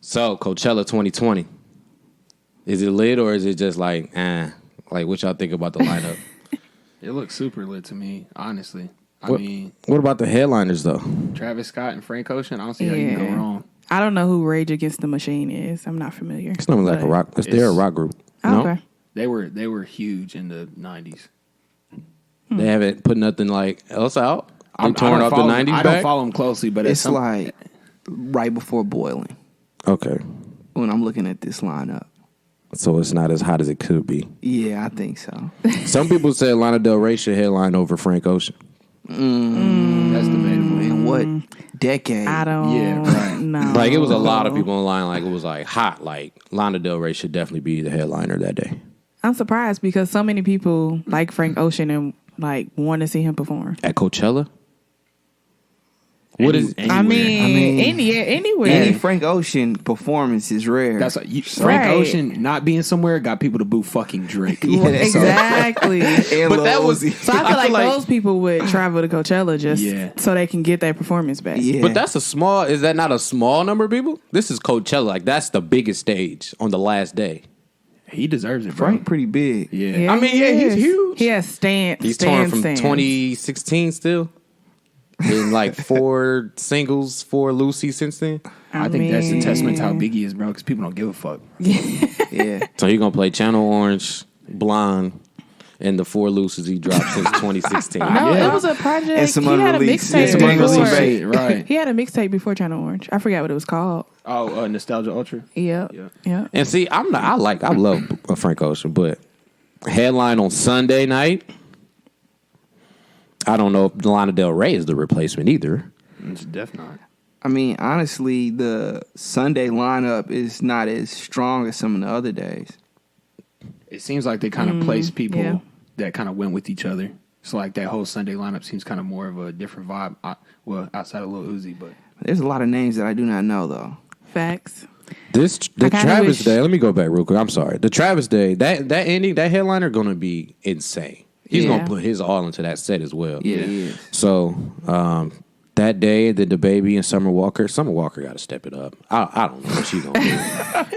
So Coachella 2020, is it lit or is it just like, like what y'all think about the lineup? It looks super lit to me, honestly. I mean, what about the headliners though? Travis Scott and Frank Ocean. I don't see how you can go wrong. I don't know who Rage Against the Machine is. I'm not familiar. It's not like a rock. They're a rock group. No? Okay. They were huge in the 90s. They haven't put nothing like else out. I'm I torn don't off the follow 90s them. I back. don't follow them closely, but It's like right before boiling Okay, when I'm looking at this lineup. so it's not as hot as it could be. Yeah, I think so. Some people say Lana Del Rey should headline over Frank Ocean. that's debatable. In what decade? I don't know. Like it was a lot of people online. Like it was like hot. Like Lana Del Rey should definitely be the headliner that day I'm surprised because so many people like Frank Ocean and like want to see him perform. at Coachella. What is? I mean, anywhere. Any Frank Ocean performance is rare. That's what Frank Right. Ocean not being somewhere got people to boo fucking Drake. Yeah, Exactly. but that was- So I feel like those people would travel to Coachella just Yeah. so they can get their performance back. Yeah. But that's a small. Is that not a small number of people? This is Coachella. Like that's the biggest stage on the last day. He deserves it, bro. Frank pretty big. Yeah. I mean, yeah, he's huge. He has He's torn from 2016 still. In like 4 singles, 4 Lucy since then. I think that's a testament to how big he is, bro, because people don't give a fuck. Yeah. So he's gonna play Channel Orange, Blonde, and the 4 Lucies he dropped since 2016. No, Yeah. it was a project. And some he had a unreleased. mixtape Some unreleased before. bait. Right. He had a mixtape before Channel Orange. I forgot what it was called. Oh, Nostalgia Ultra. Yep. Yeah. Yep. And see, I love Frank Ocean, but headline on Sunday night. I don't know if Lana Del Rey is the replacement either. It's definitely not. I mean, honestly, the Sunday lineup is not as strong as some of the other days. It seems like they kind of place people yeah. that kind of went with each other. So like that whole Sunday lineup seems kind of more of a different vibe. Well, outside of Lil Uzi, but There's a lot of names that I do not know, though. Facts. The kinda Travis wish- Day. Let me go back real quick. I'm sorry. The Travis Day. That ending. That headliner gonna be insane. He's Yeah. gonna put his all into that set as well. Yeah, he is. So that day, the Baby and Summer Walker got to step it up. I don't know what she's gonna do.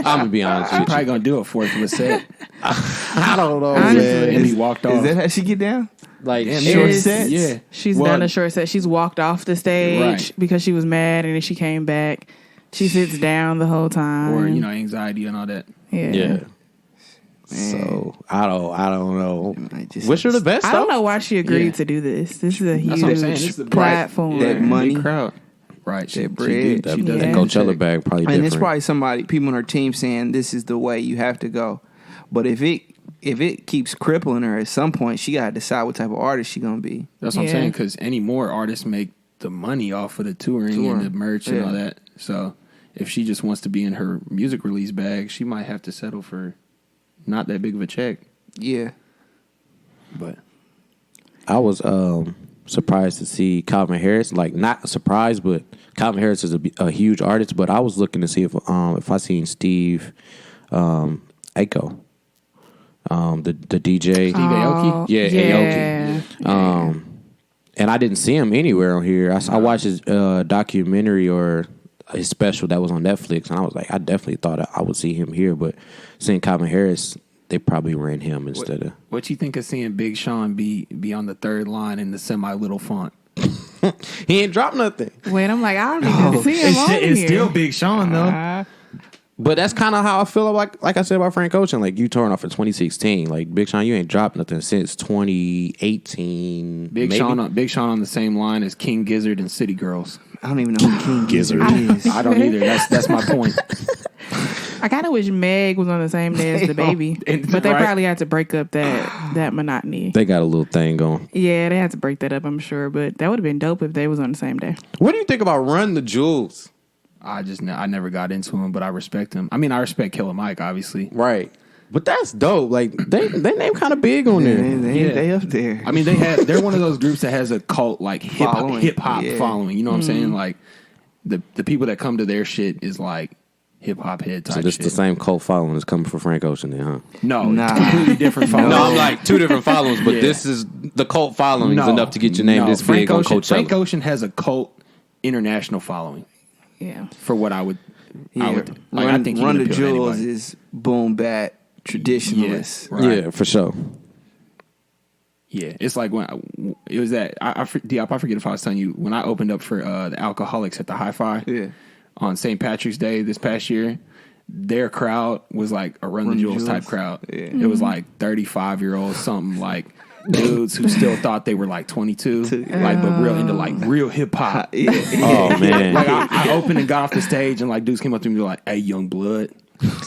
I'm gonna be honest I'm with probably you. gonna do it for the set. I don't know, Honestly. man. And he walked off. Is that how she get down? Like Damn, she- short Is- sets? Yeah. She's Well, done a short set. She's walked off the stage Right. because she was mad, and then she came back. She sits down the whole time. or anxiety and all that. yeah. So I don't know. might just- Wish her the best. I though. don't know why she agreed Yeah. to do this. This is a That's what I'm saying. This huge is the platform. That money. Big crowd. Right. She That bread. did. That, She does that Yeah. Coachella bag probably And different. it's probably people on her team saying this is the way you have to go. But if it keeps crippling her at some point, she got to decide what type of artist she gonna be. That's what I'm Yeah. saying, because any more artists make the money off of the touring and the merch and Yeah. all that. So if she just wants to be in her music release bag, she might have to settle for not that big of a check. Yeah. But I was surprised to see Calvin Harris. Like not surprised, but Calvin Harris is a huge artist. But I was looking to see if I seen Steve Aoki, the DJ. Steve Aoki? Yeah, yeah. Aoki. And I didn't see him anywhere on here. I watched his documentary or his special that was on Netflix, and I was like, I definitely thought I would see him here. But seeing Calvin Harris, they probably ran him instead of. what you think of seeing Big Sean be on the third line in the semi-little font? He ain't dropped nothing. Wait, I'm like, I don't even see him on It's here. still Big Sean, though. But that's kind of how I feel like I said about Frank Ocean. Like you torn off in 2016. Like Big Sean, you ain't dropped nothing since 2018. Big maybe? Sean on the same line as King Gizzard and City Girls. I don't even know who King Gizzard is. I don't either. That's my point. I kind of wish Meg was on the same day as the baby, but they Right. probably had to break up that monotony. They got a little thing going. Yeah, they had to break that up, I'm sure, but that would have been dope if they was on the same day. What do you think about Run the Jewels? I never got into him, but I respect him. I mean, I respect Killer Mike, obviously. Right. But that's dope. Like they name kind of big on there. They up there. I mean, they're one of those groups that has a cult like hip Following. hop Yeah. following. You know what I'm saying? Like the people that come to their shit is like hip hop head type So this shit. the same cult following that's coming for Frank Ocean then, huh? No, Nah. it's completely different following. No, I'm like two different followings, but Yeah. this is the cult following is enough to get your name this Frank big on Ocean, Coachella. Frank Ocean has a cult international following Yeah. for what I would Yeah, I think he Run would the appeal to Jewels anybody. is boom bat traditionalist. Yeah, right. Yeah, for sure. Yeah, it's like when it was that Diop, I forget if I was telling you when I opened up for the Alcoholics at the Hi-Fi Yeah. on St. Patrick's Day this past year. Their crowd was like a Run the Jewels type crowd. Yeah. It was like 35-year-olds, something like dudes who still thought they were like 22, like but real into like real hip hop. Yeah. Oh man. Like I opened and got off the stage and like dudes came up to me and were like, "Hey, young blood."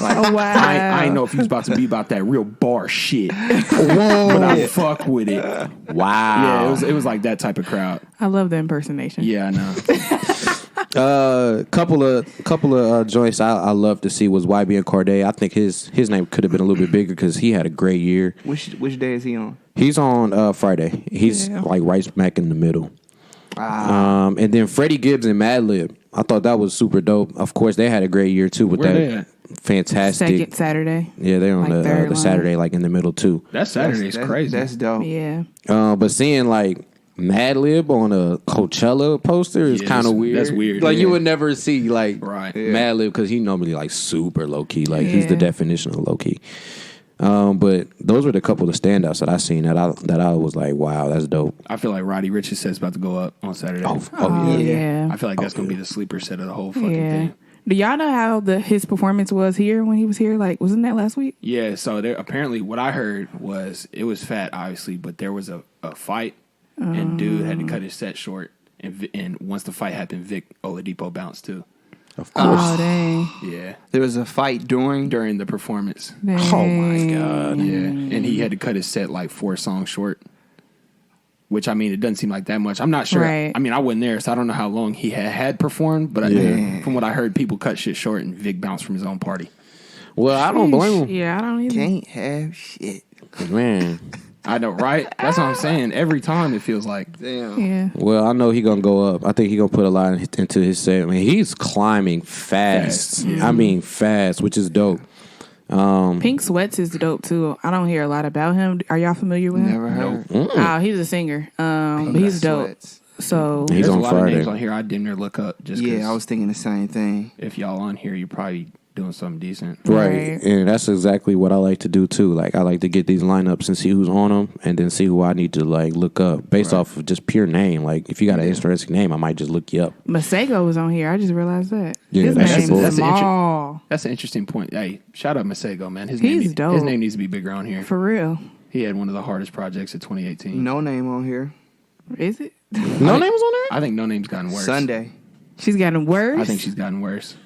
Like, Oh, wow. I ain't know if he was about to be about that real bar shit, but I fuck with it. Wow. Yeah, it was like that type of crowd. I love the impersonation. Yeah, I know. Couple of joints I love to see was YB and Cordae. I think his name could have been a little bit bigger because he had a great year. Which day is he on? He's on Friday. He's like right smack in the middle. And then Freddie Gibbs and Madlib. I thought that was super dope. Of course, they had a great year too with Where that they at? fantastic. Second Saturday. Yeah, they're on Like third the line. Saturday, like in the middle too. That Saturday's crazy. That's dope. Yeah. But seeing like Madlib on a Coachella poster is Yeah, kind of that's- weird. that's weird, Like yeah. you would never see like Right. Madlib because he normally like super low key. Like he's the Yeah. definition of low key. But those were the couple of standouts that I seen that I was like, wow, that's dope. I feel like Roddy Rich's set's about to go up on Saturday. Oh, yeah. I feel like that's gonna be the sleeper set of the whole fucking Yeah. thing. Do y'all know how his performance was here when he was here? Like, wasn't that last week? Yeah, so there apparently what I heard was it was fat, obviously, but there was a fight, and dude had to cut his set short, and once the fight happened, Vic Oladipo bounced too. Of course. Oh, dang. Yeah, There was a fight during. during the performance. Dang. Oh my god. Yeah, and he had to cut his set like 4 songs short. Which I mean, it doesn't seem like that much. I'm not sure. Right. I mean, I wasn't there, so I don't know how long he had performed. But from what I heard, people cut shit short, and Vic bounced from his own party. Well, I don't blame him. Yeah, I don't either. Can't have shit. Man. I know, right? That's what I'm saying. Every time it feels like. Damn. Yeah. Well, I know he gonna go up. I think he gonna put a lot into his set. I mean, he's climbing fast. I mean, fast, which is dope. Pink Sweats is dope too. I don't hear a lot about him. Are y'all familiar with him? Never heard. Oh, he's a singer. But he's dope. Sweats. So He's There's on a lot Friday. of names on here I damn near look up. Just 'cause Yeah, I was thinking the same thing. if y'all on here, you're probably doing something decent. Right. Right. And that's exactly what I like to do too. Like I like to get these lineups and see who's on them, and then see who I need to like look up based off of just pure name. Like if you got an interesting name, I might just look you up. Masego was on here. I just realized that. Yeah, His that's name cool. is That's small. That's an interesting point. Hey, shout out Masego, man. His He's name, dope. His name needs to be bigger on here. For real. He had one of the hardest projects of 2018. No name on here. Is it? No name was on there. I think No Name's gotten worse. Sunday. She's gotten worse. I think she's gotten worse.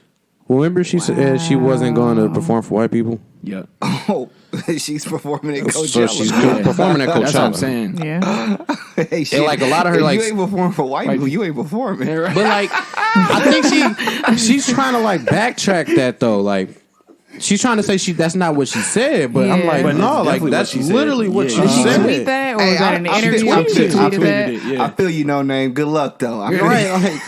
Remember she said she wasn't going to perform for white people. Yep. Oh, she's performing at Coachella. So she's Yeah. performing at Coachella. That's what I'm saying. Yeah. Hey, shit. like, a lot of her, If like- you ain't performing for white people, you ain't performing. But like, I think she's trying to like backtrack that though. Like, she's trying to say that's not what she said. But I'm Yeah. like, But no, it's like definitely that's what she said. literally what Yeah. she Did she said. Tweet that? Or was Hey, that in the I interview? tweeted She it. I tweeted tweeted that? it. Yeah. I feel you, No Name. Good luck, though. I mean, Right, like,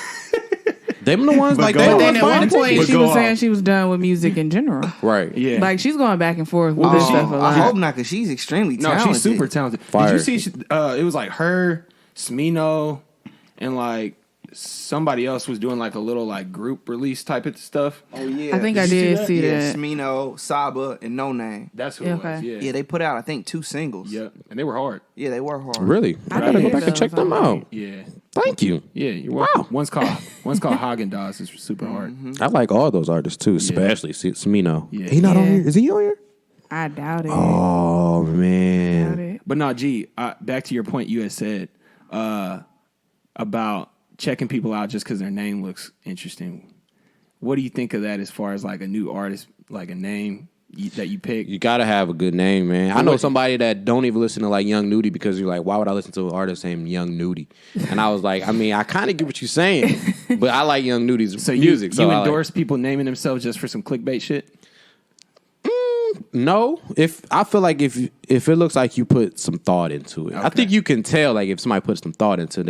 them the ones like go they on. the Then ones at buying one the point, tickets. she go was off. saying she was done with music in general. Right. Yeah. Like, she's going back and forth with Oh, this stuff a I lot. hope not, because she's extremely No, talented. she's super talented. Fire. Did you see? It was like her, Smino, and like somebody else was doing like a little like group release type of stuff. Oh, yeah. I think I you see did that? see Yeah, that. Smino, Saba, and No Name. That's who Yeah, it was. okay. Yeah. Yeah, they put out, I think, 2 singles. Yeah. And they were hard. Yeah, they were hard. Really? I gotta did go back and those. check them out. Yeah. Thank you. Yeah. You're welcome. Wow. One's called Hagen Dazs. It's super hard. I like all those artists too, especially Smino. Yeah. He not on Yeah. here? Is he on here? I doubt it. Oh Doubt man. it. But no, G. Back to your point you had said about checking people out just because their name looks interesting. What do you think of that as far as like a new artist, like a name that you pick? You gotta have a good name, man. I know somebody that don't even listen to like Young Nudie because you're like, why would I listen to an artist named Young Nudie? And I was like, I mean, I kind of get what you're saying, but I like Young Nudie's So music. you I like- endorse people naming themselves just for some clickbait shit? No, if I feel like if it looks like you put some thought into it, I think you can tell like if somebody put some thought into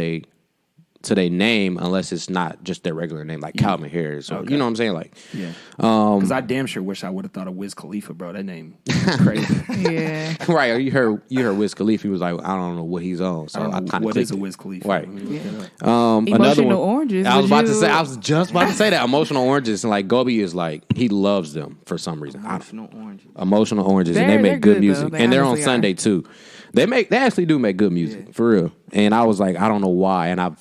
to their name unless it's not just their regular name, like Calvin Harris, or you know what I'm saying? Like, yeah. Because I damn sure wish I would have thought of Wiz Khalifa, bro. That name is crazy. Yeah. right? Or you heard Wiz Khalifa? He was like, I don't know what he's on, so I kind of what is a Wiz Khalifa? Right. Emotional Another one, Oranges. I was just about to say that Emotional Oranges, and like Gobi is like he loves them for some reason. Emotional Oranges. Emotional Oranges, and they They're make good good, music, though. They and they're on honestly Sunday too. They actually do make good music for real. And I was like, I don't know why, and I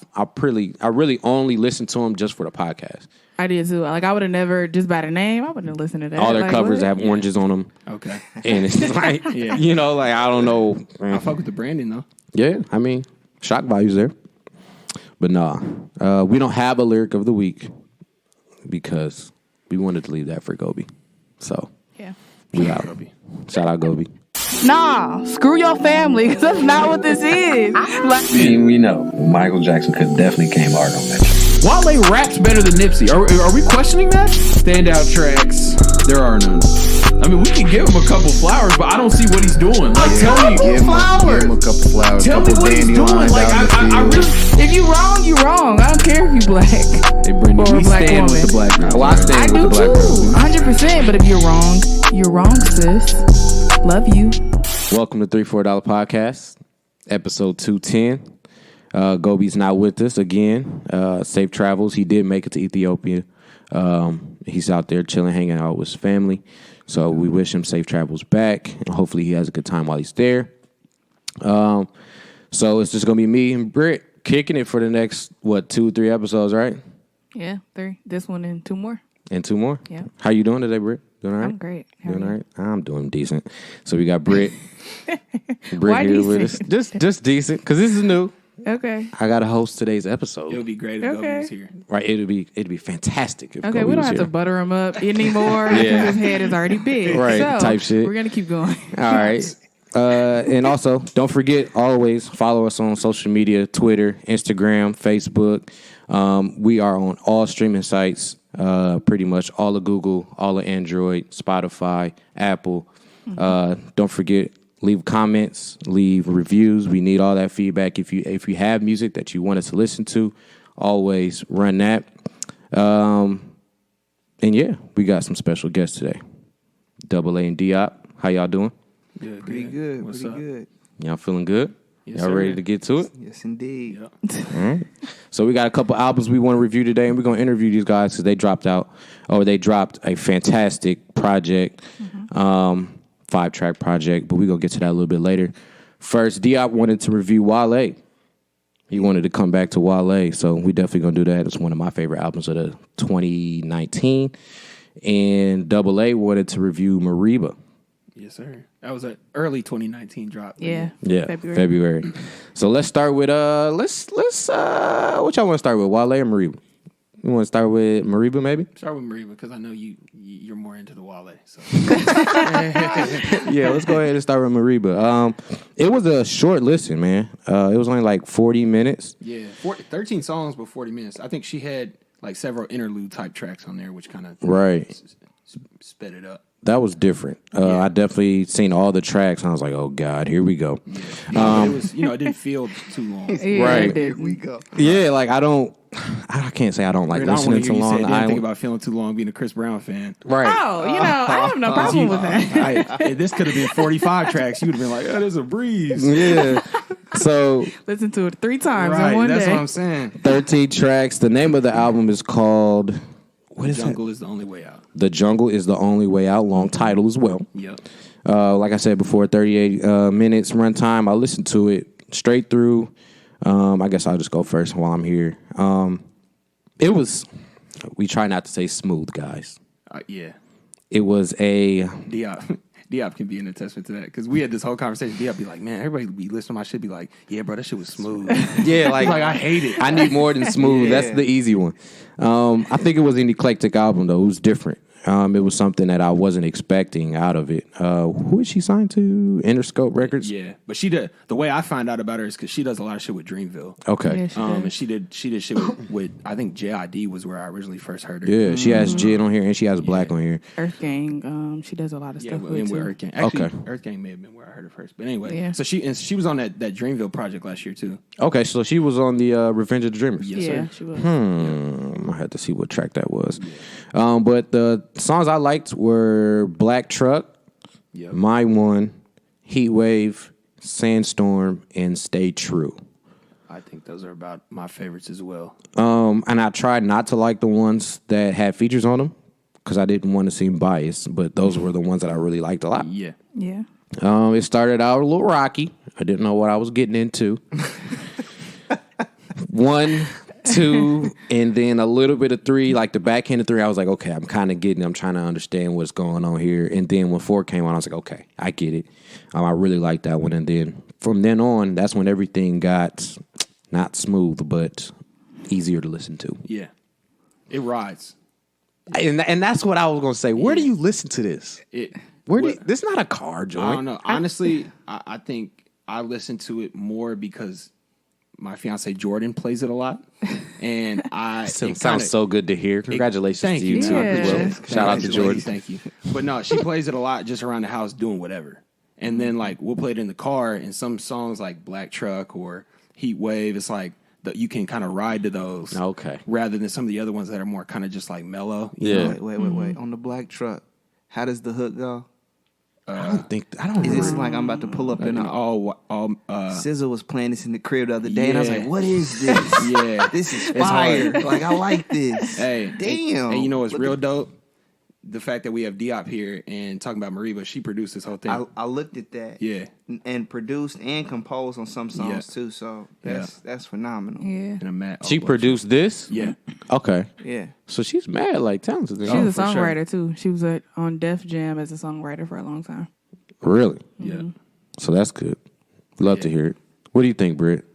really only listened to them just for the podcast. I did too. Like I would have never just by the name. I wouldn't have listened to that. All their like, covers what? have oranges on them, Okay. and it's like, you know, like I don't know. I fuck with the branding though. Yeah, I mean, shock value's there, but nah, we don't have a lyric of the week because we wanted to leave that for Gobi. So Yeah. we out. Shout out Gobi. Nah, screw your family because that's not what this is. Like, We know Michael Jackson could definitely came hard on that. Wale raps better than Nipsey. Are we questioning that? Standout tracks, there are none. I mean, we can give him a couple flowers, but I don't see what he's doing. Like, tell me, Give him a couple flowers. tell me couple what he's doing. dandelions Like, out in the I field. really. if you wrong, you wrong. I don't care if you black. Hey, Brendan, Or a we black stand with woman. the black girl. Well, I stand I with do the black girl. too, 100%. But if you're wrong, sis. Love you. Welcome to $3-4 Podcast, episode 210. Gobi's not with us again. Safe travels. He did make it to Ethiopia. He's out there chilling, hanging out with his family. So we wish him safe travels back, and hopefully he has a good time while he's there. So it's just gonna be me and Britt kicking it for the next 2-3 episodes, right? Yeah, 3. This one and 2 more. And 2 more. Yeah. How you doing today, Britt? Doing all right? I'm great. How Doing are all you? right? I'm doing decent. So we got Britt. Britt Why here with us. decent? Just decent, because this is new. Okay. I got to host today's episode. It would be great if Gobi was here. Right, it'd be fantastic if Okay, Gobi we don't was have here. to butter him up anymore because his head is already big. Right, so type shit. We're going to keep going. All right. And also, don't forget, always follow us on social media, Twitter, Instagram, Facebook. We are on all streaming sites, pretty much all of Google, all of Android, Spotify, Apple. Don't forget, leave comments, leave reviews. We need all that feedback. If you have music that you want us to listen to, always run that. And yeah, we got some special guests today. Double A and Diop. How y'all doing? Good, Pretty good. What's Pretty up? good. Y'all feeling good? Yes, Y'all sir. ready to get to it? Yes, indeed. Yeah. So we got a couple albums we want to review today, and we're going to interview these guys because they dropped a fantastic project, 5-track project, but we're going to get to that a little bit later. First, Diop wanted to review Wale. He wanted to come back to Wale, so we definitely going to do that. It's one of my favorite albums of the 2019. And Double A wanted to review Mariba. Yes, sir. That was an early 2019 drop. Yeah. Yeah, February. So let's start with let's what y'all want to start with, Wale or Mariba? You want to start with Mariba, maybe? Start with Mariba because I know you're more into the Wale. So Yeah, let's go ahead and start with Mariba. It was a short listen, man. It was only like 40 minutes. yeah, 13 songs but 40 minutes. I think she had like several interlude type tracks on there, which kind of Right. sped it up. That was different. I definitely seen all the tracks, and I was like, oh, God, here we go. It was, it didn't feel too long. Yeah, Right. it did. We go. Yeah, like I can't say I don't like I don't want listening to to hear you say Long anything Island. about feeling too long being a Chris Brown fan. Right. Oh, I have no problem with that. Hey, this could have been 45 tracks. You would have been like, oh, there's a breeze. Yeah. So Listen to it 3 times Right, in one that's day. what I'm saying. 13 tracks. The name of the album is called what is Jungle is the only way out. The Jungle is the Only Way Out. Long title as well. Yep. Like I said before, 38 minutes runtime. I listened to it straight through. I guess I'll just go first while I'm here. It was, we try not to say smooth, guys. Yeah. It was a, Diop can be an attestment to that because we had this whole conversation. Diop be like, man, everybody be listening to my shit, be like, yeah, bro, that shit was smooth. yeah, like I hate it. I need more than smooth. That's the easy one. I think it was an eclectic album, though. It was different. It was something that I wasn't expecting out of it. Who is she signed to? Interscope Records? Yeah, but she did. The way I find out about her is because she does a lot of shit with Dreamville. Okay. Yeah, she does. And she did shit with I think JID was where I originally first heard her. Yeah, she has Jid on here and she has Black on here. Earth Gang. She does a lot of Yeah, stuff with with too. Earth Gang. Actually, Okay. Earth Gang may have been where I heard her first. But anyway, Yeah. so she was on that Dreamville project last year too. Okay, so she was on the Revenge of the Dreamers. Yes, Yeah, sir. she was. I had to see what track that was. But the songs I liked were Black Truck, Yep. My One, Heat Wave, Sandstorm, and Stay True. I think those are about my favorites as well. And I tried not to like the ones that had features on them because I didn't want to seem biased, but those were the ones that I really liked a lot. Yeah. Yeah. It started out a little rocky. I didn't know what I was getting into. 1, 2, and then a little bit of 3, like the back end of 3, I was like, okay, I'm kind of getting it. I'm trying to understand what's going on here. And then when 4 came on, I was like, okay, I get it. I really liked that one. And then from then on, that's when everything got not smooth, but easier to listen to. Yeah. It rides. And that's what I was going to say. Where do you listen to this? This is not a car joint. I don't know. Honestly, I think I listen to it more because my fiance Jordan plays it a lot, and Sounds so good to hear. Congratulations thank to you you. too. Yeah. As well. Shout out to Jordan. Thank you. But no, she plays it a lot just around the house doing whatever, and then like we'll play it in the car. And some songs like Black Truck or Heat Wave, it's like you can kind of ride to those. Okay. Rather than some of the other ones that are more kind of just like mellow. you Yeah. know? Wait. On the Black Truck, how does the hook go? I don't Is this remember. like I'm about to pull up in And a all SZA was playing this in the crib the other day, and I was Yeah. like, "What is this? Yeah. This is It's fire! hard. Like I like this. Hey, Damn. And you know what's Look real at- dope? The fact that we have Diop here and talking about Mariba, she produced this whole thing. I looked at that. Yeah. and produced and composed on some songs Yeah. too. So that's phenomenal. Yeah. And a Matt. She produced this? Yeah. Okay. Yeah. So she's mad, like talented. She's Oh, a for sure. songwriter too. She was on Def Jam as a songwriter for a long time. Really? Yeah. So that's good. Love to hear it. What do you think, Britt?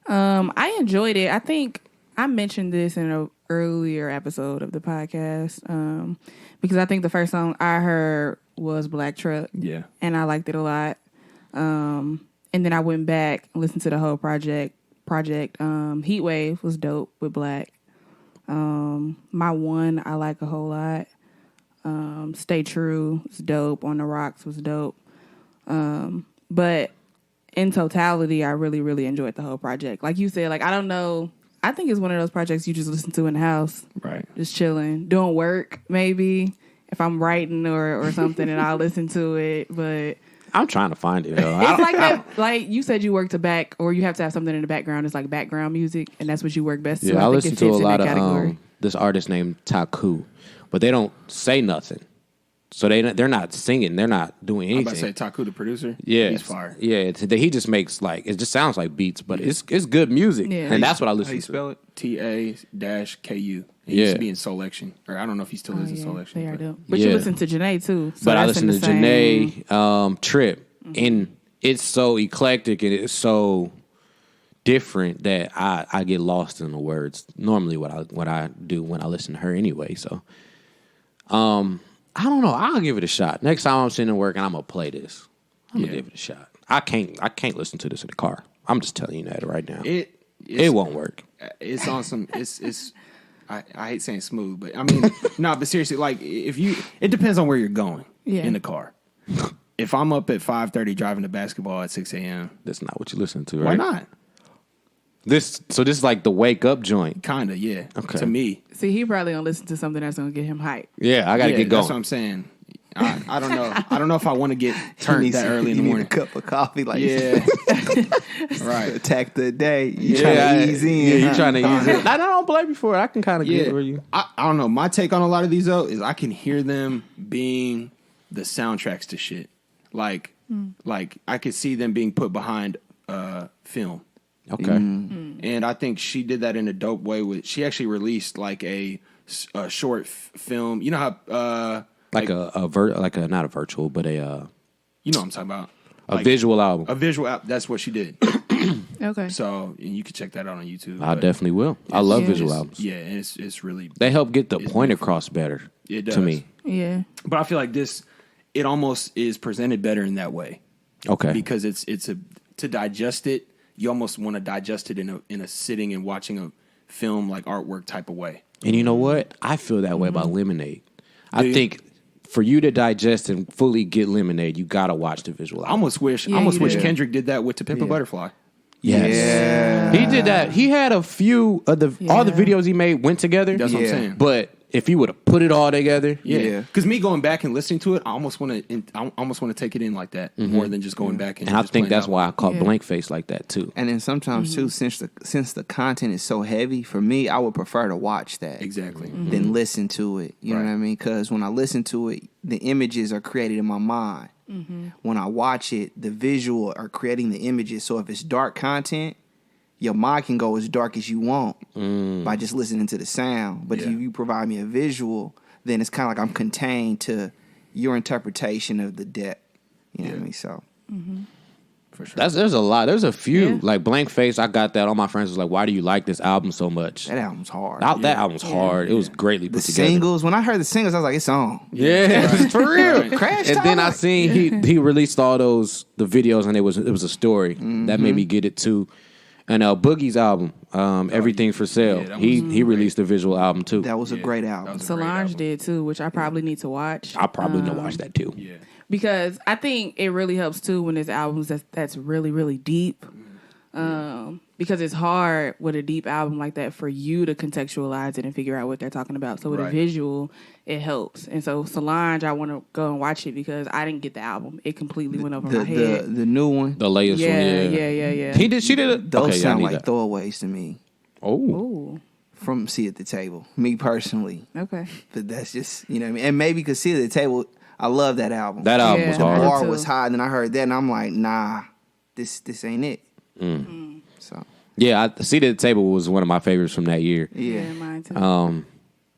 I enjoyed it. I think I mentioned this in an earlier episode of the podcast because I think the first song I heard was Black Truck. Yeah. And I liked it a lot. And then I went back and listened to the whole project. Heat Wave was dope with Black. My One I like a whole lot. Stay True was dope. On the Rocks was dope. But in totality, I really, really enjoyed the whole project. Like you said, like I don't know. I think it's one of those projects you just listen to in the house, Right. just chilling, doing work maybe. If I'm writing or something, and I'll listen to it. But I'm trying to find it. Though. it's like that. Like you said, you work to back, or you have to have something in the background. It's like background music, and that's what you work best to. Yeah, I think listen it to a fits in lot that of category. this artist named Taku, but they don't say nothing. So they're not singing. They're not doing I'm anything. about to say Taku, the producer. Yeah, He's fire. Yeah, he just makes like it just sounds like beats, but it's good music, Yeah. and that's what I How listen you to. spell it? TA-KU. He Yeah. used to be in Selection, or I don't know if he still is in Selection. They are but- dope. But Yeah. you listen to Janae too. So But I that's in listen to the same- Janae, Trip, and it's so eclectic and it's so different that I get lost in the words. Normally, what I do when I listen to her anyway. So, I don't know. I'll give it a shot. Next time I'm sitting and working, I'm gonna play this. I'm gonna give it a shot. I can't listen to this in the car. I'm just telling you that right now. It won't work. It's on some. It's. I hate saying smooth, but I mean, no. But seriously, like it depends on where you're going in the car. If I'm up at 5:30 driving to basketball at 6 a.m., That's not what you listen to, right? why not? This is like the wake up joint. Kinda, yeah. Okay. To me, See, he probably gonna listen to something that's gonna get him hyped. Yeah, I gotta get going. That's what I'm saying. I don't know. I don't know if I want to get You turned need that some- early in the you need morning. a cup of coffee, like Yeah. Right. attack the day. You trying to ease in? Yeah, you huh? trying to ease in. I don't play before. I can kind of Yeah. get where you. I don't know. My take on a lot of these though is I can hear them being the soundtracks to shit. Like I could see them being put behind film. Okay. And I think she did that in a dope way. She actually released like a short film. You know how Like a not a virtual, but you know what I'm talking about. a Like, visual album. A visual app. That's what she did. Okay. So and you can check that out on YouTube. I but definitely will. I love Yeah. visual it's- albums. Yeah, and it's really They help get the It's point beautiful. across better. It does. to me. Yeah. But I feel like it almost is presented better in that way. Okay. Because to digest it, you almost want to digest it in a sitting and watching a film like artwork type of way. And you know what? I feel that way about Lemonade. Do I you? think for you to digest and fully get Lemonade, you gotta watch the visual. I almost wish Yeah, you do. Kendrick did that with To Pimp a Butterfly. Yes. Yeah. He did that. He had a few of all the Yeah. videos he made went together. That's what I'm Yeah. saying. But if he would have put it all together, Yeah, because me going back and listening to it, I almost want to take it in like that more than just going back and. and I just think playing that's it why I out. caught Yeah. Blank Face like that too. And then sometimes too, since the content is so heavy, for me, I would prefer to watch that Exactly. than listen to it. You know Right. what I mean? Because when I listen to it, the images are created in my mind. When I watch it, the visual are creating the images. So if it's dark content, your mind can go as dark as you want by just listening to the sound. But Yeah. if you provide me a visual, then it's kind of like I'm contained to your interpretation of the depth. You know what I mean? So For sure. There's a lot. There's a few Yeah. like Blank Face. I got that. All my friends was like, "Why do you like this album so much?" that album's hard. That album's hard. It was greatly The put together. singles, when I heard the singles, I was like, it's on. Yeah, for real. Right. Crash And then I Talk. seen he released all the videos, and it was a story that made me get it too. And Boogie's album, Everything for Sale, Yeah, that he was released a visual album too. That was a great album. that was a great Solange album. did too, which I probably need to watch. I probably know watch that too. Yeah. Because I think it really helps too when there's albums that's really, really deep. Because it's hard with a deep album like that for you to contextualize it and figure out what they're talking about. So with a Right. visual, it helps. And so Solange, I want to go and watch it because I didn't get the album. It completely went over my head. The new one, The latest Yeah, one, yeah. He did. She did it. those Okay, sound I like need that. throwaways to me. Oh, Ooh, From Seat at the Table, me personally. okay. But that's just, you know what I mean? And maybe because Seat at the Table, I love that album. that album Yeah. was the hard. bar too. was high, and then I heard that, and I'm like, nah, this ain't it. So, Yeah, Seat at the Table was one of my favorites from that year. yeah. Mine too.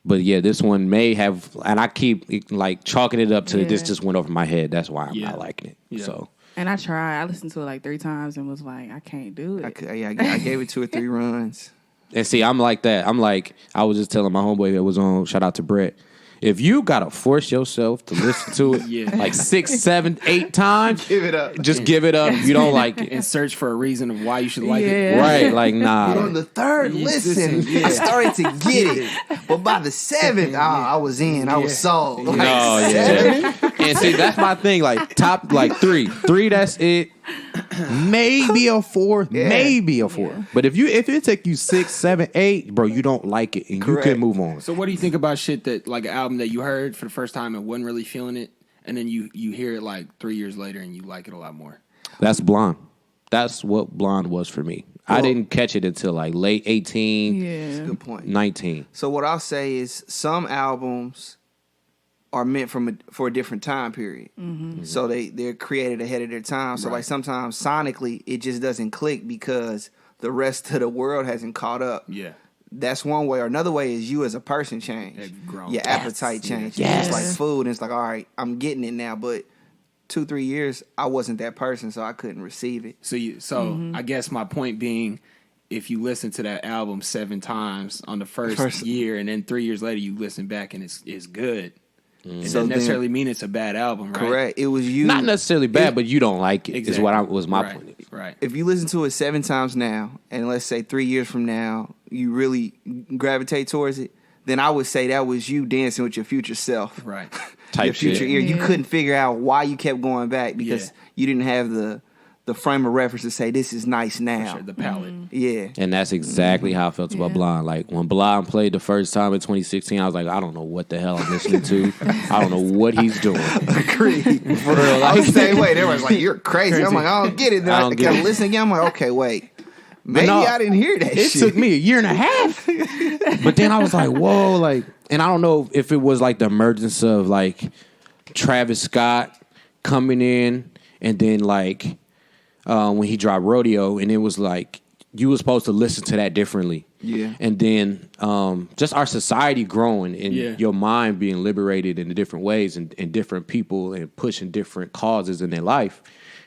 But yeah, this one may have, and I keep like chalking it up to this Yeah. just went over my head. That's why I'm Yeah. not liking it. Yeah. So And I tried. I listened to it like 3 times and was like, I can't do it. I gave it 2 or 3 runs. and see, I'm like that. I'm like I was just telling my homeboy that was on. Shout out to Brett. If you gotta force yourself to listen to it Yeah. like 6, 7, 8 times, Give it up. just give it up. You don't like it, And search for a reason of why you should like it. Yeah. right? Like On nah. the third listen, yeah. I started to get it. But by the 7th, I was in. I was sold. Like, No, yeah. And see, that's my thing. Like top, like 3, that's it. Maybe a 4, maybe a 4. But if it take you 6, 7, 8, bro, you don't like it, and Correct. you can move on. So what do you think about shit that like an album that you heard for the first time and wasn't really feeling it, and then you hear it like 3 years later and you like it a lot more? That's Blonde. That's what Blonde was for me. I didn't catch it until like late 18, Yeah. Good point. 19. So what I'll say is some albums are meant for a different time period. So they're created ahead of their time. So Right. like sometimes sonically it just doesn't click because the rest of the world hasn't caught up. Yeah. That's one way. Or another way is you as a person change. Have grown. Your appetite change. Yes. It's like food. And it's like, all right, I'm getting it now. But 2-3 years, I wasn't that person, so I couldn't receive it. So I guess my point being, if you listen to that album 7 times on the first year, and then 3 years later you listen back and it's good, it So doesn't then- necessarily mean it's a bad album, right? Correct. It was you. Not necessarily bad, but you don't like it. Is Exactly. what was my Right. point. Right. If you listen to it 7 times now, and let's say 3 years from now, you really gravitate towards it, then I would say that was you dancing with your future self. Right. Type Your future shit. ear. You Yeah. couldn't figure out why you kept going back because Yeah. you didn't have the frame of reference to say this is nice For now. sure. The palette. Yeah. And that's exactly how I felt about Yeah. Blonde. Like when Blonde played the first time in 2016, I was like, I don't know what the hell I'm listening to. I don't know what he's doing. Agreed. For real. I was the same way. Everyone's like, you're crazy. I'm like, I don't get it. Then I I, don't get kept it. listening again. I'm like, okay, wait. Maybe no, I didn't hear that It shit. took me a year and a half. But then I was like, whoa, like, and I don't know if it was like the emergence of like Travis Scott coming in, and then like when he dropped Rodeo, and it was like you were supposed to listen to that differently. Yeah. And then just our society growing and Yeah. your mind being liberated in different ways and different people and pushing different causes in their life.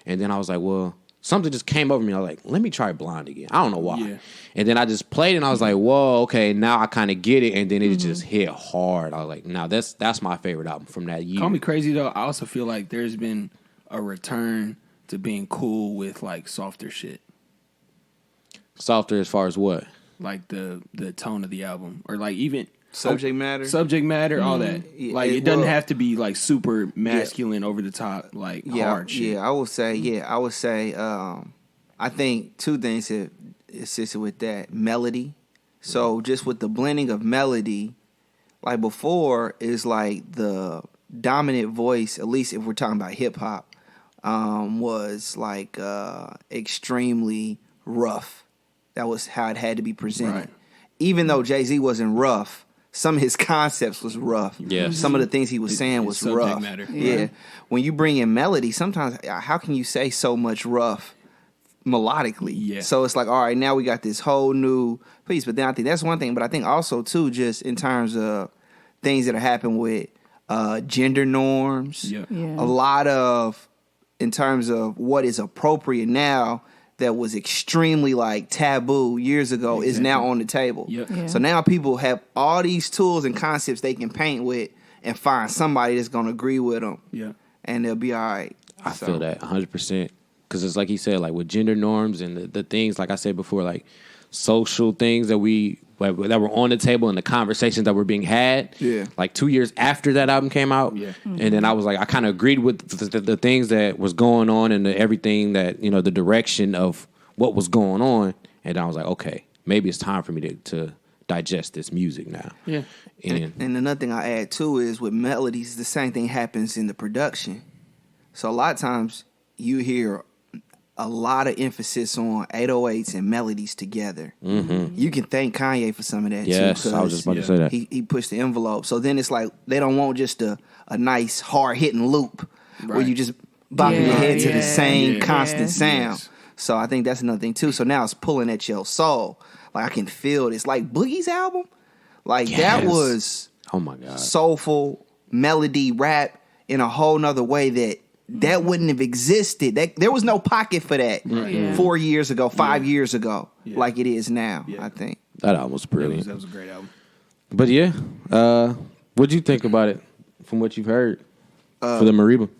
And then I was like, well, something just came over me. I was like, let me try Blonde again. I don't know why. Yeah. And then I just played it and I was like, whoa, okay, now I kind of get it. And then it just hit hard. I was like, nah, that's my favorite album from that year. Call me crazy though. I also feel like there's been a return to being cool with like softer shit. Softer as far as what? Like the tone of the album, or like even Subject matter, all that. Yeah, Like it doesn't have to be like super masculine, over the top, like hard shit. Yeah, I would say. I think two things that assisted with that: melody. So just with the blending of melody, like before is like the dominant voice. At least if we're talking about hip hop, was like extremely rough. That was how it had to be presented. Right. Even though Jay-Z wasn't rough, some of his concepts was rough. Yeah. Some of the things he was saying was subject rough. matter. Yeah. When you bring in melody, sometimes how can you say so much rough melodically? Yeah. So it's like, all right, now we got this whole new piece. But then I think that's one thing. But I think also too, just in terms of things that are happening with gender norms, Yeah. a lot of in terms of what is appropriate now that was extremely like taboo years ago is now on the table. Yep. Yeah. So now people have all these tools and concepts they can paint with and find somebody that's going to agree with them. Yeah. And they'll be all right. I feel that 100%. Because it's like he said, like with gender norms and the things, like I said before, like social things that were on the table and the conversations that were being had. Yeah. Like 2 years after that album came out. Yeah. And then I was like, I kind of agreed with the things that was going on and everything that, the direction of what was going on. And I was like, okay, maybe it's time for me to digest this music now. Yeah. And another thing I add too is with melodies, the same thing happens in the production. So a lot of times you hear a lot of emphasis on 808s and melodies together. Mm-hmm. You can thank Kanye for some of that too. Yes, I was just about to say that. He pushed the envelope. So then it's like they don't want just a nice hard-hitting loop where you just bop your head to the same constant sound. Yes. So I think that's another thing too. So now it's pulling at your soul. Like I can feel this. Like Boogie's album, like that was oh my God, soulful melody rap in a whole nother way that wouldn't have existed. There was no pocket for that 4 years ago, 5 years ago, like it is now. I think that album was brilliant. That was a great album. But yeah, what'd you think about it from what you've heard for the Mariba?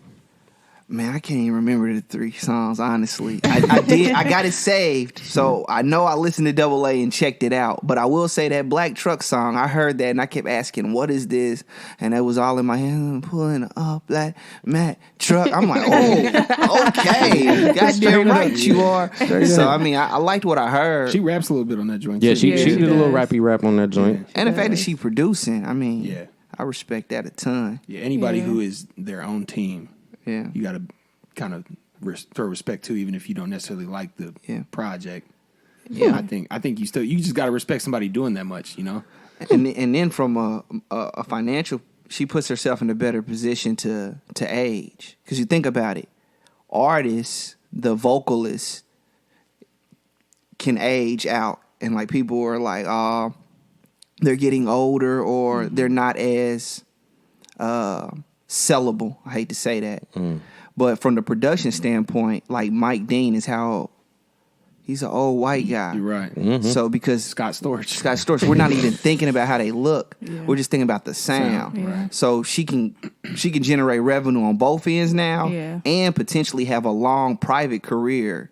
Man, I can't even remember the 3 songs, honestly. I got it saved, so I know I listened to Double A and checked it out. But I will say that Black Truck song, I heard that and I kept asking, what is this? And it was all in my head, pulling up Black Matt Truck. I'm like, oh, okay. Goddamn right you are. So, I mean, I liked what I heard. She raps a little bit on that joint. Yeah, too. she did a little does. rappy rap on that joint. And the fact that she producing, I mean, Yeah. I respect that a ton. Yeah, anybody who is their own team, Yeah. you got to kind of throw respect to, even if you don't necessarily like the project. Yeah. I think you just got to respect somebody doing that much, And then from a financial, she puts herself in a better position to age. Because you think about it, artists, the vocalists, can age out, and like people are like, oh, they're getting older, or they're not as sellable. I hate to say that, but from the production standpoint, like Mike Dean is how old? He's an old white guy. You're right. Mm-hmm. So because Scott Storch, we're not even thinking about how they look. Yeah. We're just thinking about the sound. Yeah. So she can generate revenue on both ends now, and potentially have a long private career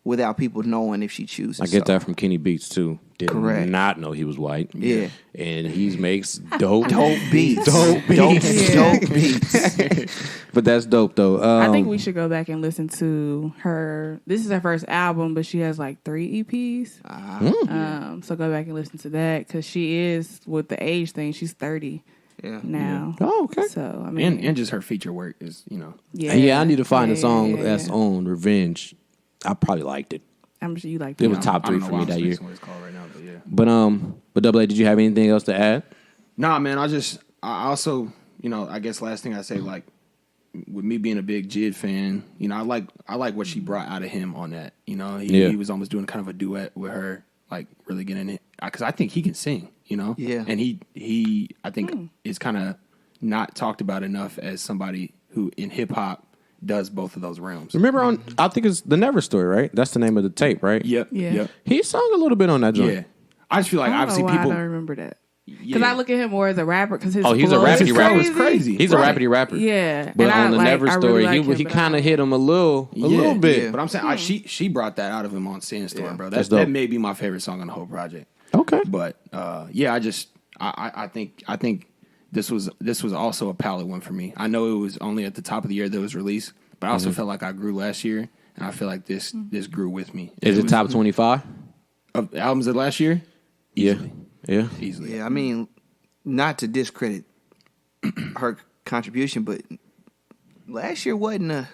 without people knowing if she chooses. I get that from Kenny Beats too. Did Correct. not know he was white. Yeah. And he makes dope beats. Dope beats. Dope beats. But that's dope though. I think we should go back and listen to her. This is her first album, but she has like 3 EPs. So go back and listen to that, because she is, with the age thing, she's 30 now. Oh, okay. So I mean, and just her feature work is, Yeah, I need to find a song yeah, that's on Revenge. I probably liked it. I'm sure you like It that. was top 3 I don't for know me why I'm that year. spacing what it's called right now, but yeah. But Double A, did you have anything else to add? Nah, man. I also, I guess last thing I say, like, with me being a big Jid fan, I like what she brought out of him on that. He was almost doing kind of a duet with her, like really getting it, because I think he can sing. Yeah. And he I think is kind of not talked about enough as somebody who in hip hop does both of those realms. Remember on, I think it's The Never Story, right? That's the name of the tape, right? Yep. Yeah. Yep. He sung a little bit on that joint. Yeah. I just feel like I don't obviously know why people. I don't remember that. Because Yeah. I look at him more as a rapper. Because his Oh, he's a flow is rappity rapper. crazy. It's crazy. He's Right. a rappity rapper. Yeah. But And on The Never I Story, really like him, he but kind I of hit him a little bit. Yeah. But I'm saying she brought that out of him on Sandstorm, bro. That's dope. That may be my favorite song on the whole project. Okay. But I think this was also a palette one for me. I know it was only at the top of the year that it was released, but I also felt like I grew last year, and I feel like this grew with me. Is it was- top 25? of albums of last year? Yeah. Yeah. Easily. Yeah, I mean, not to discredit her contribution, but last year wasn't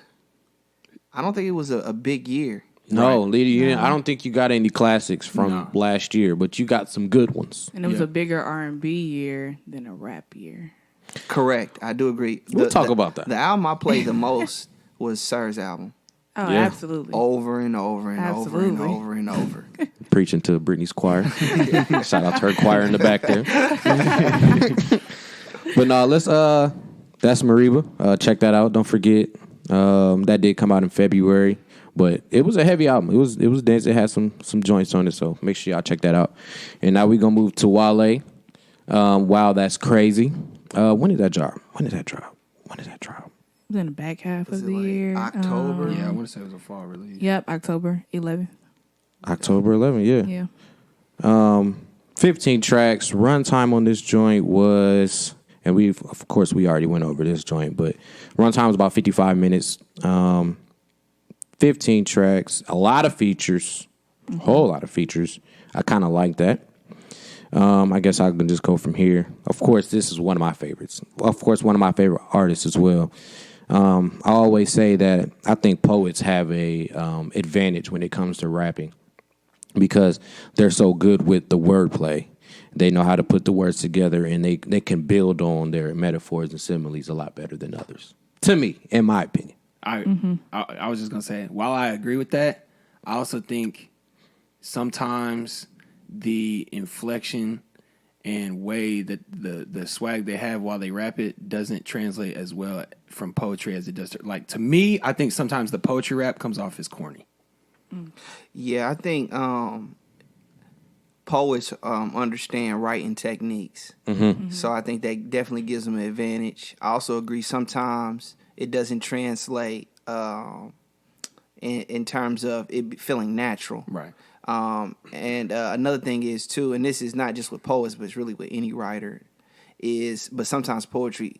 I don't think it was a big year. No, Lydia, I don't think you got any classics from last year, but you got some good ones. And it was a bigger R&B year than a rap year. Correct. I do agree. We'll talk about that. The album I played the most was Sir's album. Oh, Yeah. absolutely. Over and over and over and Absolutely. over and over. Preaching to Brittany's choir. Shout out to her choir in the back there. But no, let's that's Mariba. Check that out. Don't forget. That did come out in February. But it was a heavy album. It was dense. It had some joints on it, so make sure y'all check that out. And now we're gonna move to Wale. Wow, that's crazy. When did that drop? It was in the back half Was of it the like year. October? Yeah, I want to say it was a fall release. Yep, October 11th. October 11th, yeah. Yeah. 15 tracks. Runtime on this joint was, and of course we already went over this joint, but runtime was about 55 minutes. 15 tracks, a lot of features, a whole lot of features. I kind of like that. I guess I can just go from here. Of course, this is one of my favorites. Of course, one of my favorite artists as well. I always say that I think poets have a advantage when it comes to rapping because they're so good with the wordplay. They know how to put the words together, and they can build on their metaphors and similes a lot better than others. To me, in my opinion. I was just gonna say, while I agree with that, I also think sometimes the inflection and way that the swag they have while they rap it doesn't translate as well from poetry as it does to me. I think sometimes the poetry rap comes off as corny. Yeah, I think poets understand writing techniques. So I think that definitely gives them an advantage. I also agree sometimes it doesn't translate in terms of it feeling natural. Right. And another thing is too, and this is not just with poets, but it's really with any writer, but sometimes poetry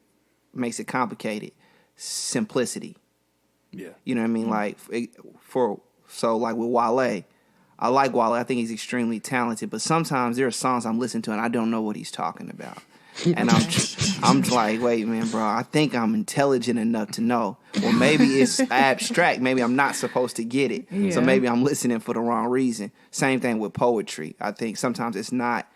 makes it complicated. Simplicity. Yeah. You know what I mean? Like like with Wale, I like Wale. I think he's extremely talented, but sometimes there are songs I'm listening to and I don't know what he's talking about. And I'm like, wait, man, bro, I think I'm intelligent enough to know. Well, maybe it's abstract. Maybe I'm not supposed to get it. Yeah. So maybe I'm listening for the wrong reason. Same thing with poetry. I think sometimes it's not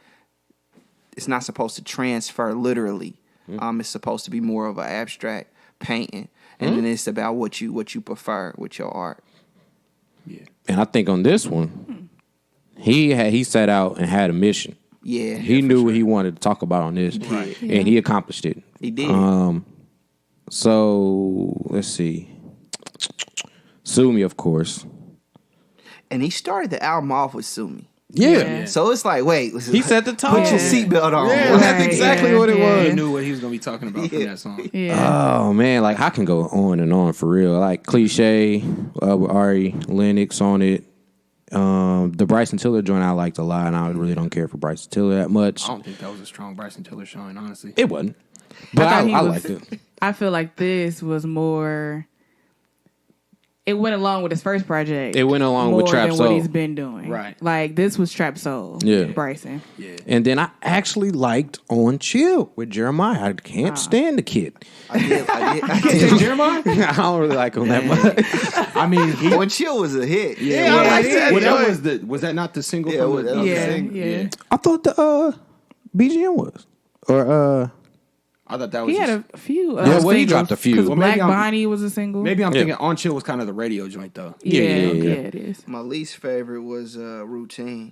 supposed to transfer literally. It's supposed to be more of an abstract painting. And then it's about what you prefer with your art. Yeah. And I think on this one, he set out and had a mission. Yeah. He knew what he wanted to talk about on this, Right. and he accomplished it. He did. So let's see. Sue Me, of course. And he started the album off with Sue Me. Yeah. So it's like, wait. He set the tone. Put your seatbelt on. Yeah, Right, that's exactly yeah, what it yeah. He was. knew what he was gonna be talking about from that song. Yeah. Oh man, like I can go on and on for real. Like Cliche with Ari Lennox on it. The Bryson Tiller joint I liked a lot, and I really don't care for Bryson Tiller that much. I don't think that was a strong Bryson Tiller showing, honestly. It wasn't, but thought he I was- liked it. I feel like this was more. It went along with his first project. It went along more with Trap than Soul. what he's been doing. Right. Like this was Trap Soul. Yeah. Bryson. Yeah. And then I actually liked On Chill with Jeremiah. I can't stand the kid. I did. Jeremiah? I don't really like him that much. I mean, When Chill was a hit. Yeah, I like that Well, joint. was that not the single? Yeah, from well, the, that was Yeah. the single. Yeah. I thought the BGM was. Or I thought that was. He had just- a few. Yeah, well, he singles, dropped a few. 'cause Well, Black maybe I'm- Bonnie was a single. maybe I'm Yeah. thinking On Chill was kind of the radio joint though. Yeah, Yeah. yeah, it is. My least favorite was Routine.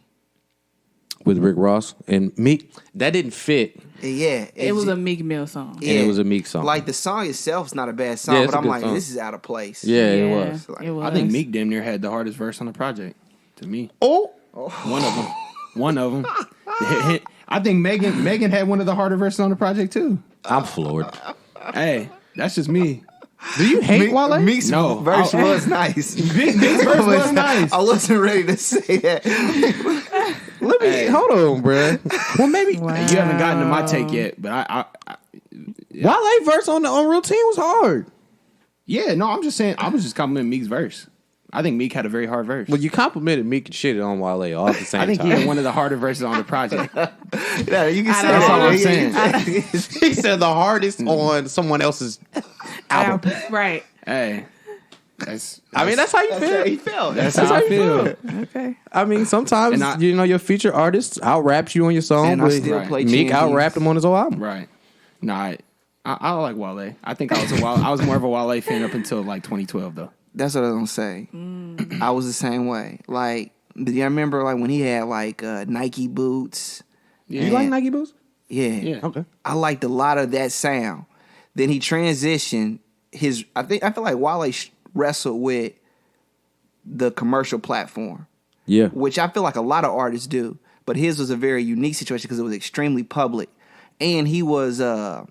with Rick Ross and Meek. That didn't fit. Yeah, It was a Meek Mill song. Yeah. And it was a Meek song. Like the song itself is not a bad song, Yeah, but it's a I'm good like, song. this is out of place. Yeah, it was. It was. I think Meek damn near had the hardest verse on the project. To me, Oh, one of them. I think Megan had one of the harder verses on the project too. I'm floored. Hey, that's just me. Do you hate Wale? Meek's No. verse was nice. Meek's verse was nice. I wasn't ready to say that. Let me hold on, bro. Well, maybe Wow. You haven't gotten to my take yet, but I Wale verse on Routine was hard. yeah, no, I'm just saying. I was just complimenting Meek's verse. I think Meek had a very hard verse. Well, you complimented Meek and shit on Wale all at the same I think time. he had one of the harder verses on the project. Yeah, you can say That's all that. I'm saying. He said the hardest on someone else's album. Right. Hey, that's I mean, that's how you That's how he feel. felt. that's how I feel. Okay. I mean, sometimes And your featured artist out raps you on your song, And I but still Right. play Meek out champions. rapped him on his whole album. Right. Nah, I like Wale. I think I was more of a Wale fan up until like 2012 though. That's what I was gonna say. I was the same way. Like, do you remember like when he had like Nike boots? Yeah. You like Nike boots? Yeah. Yeah. Okay. I liked a lot of that sound. Then he transitioned his. I feel like Wale wrestled with the commercial platform, Yeah. which I feel like a lot of artists do. But his was a very unique situation because it was extremely public, and he was a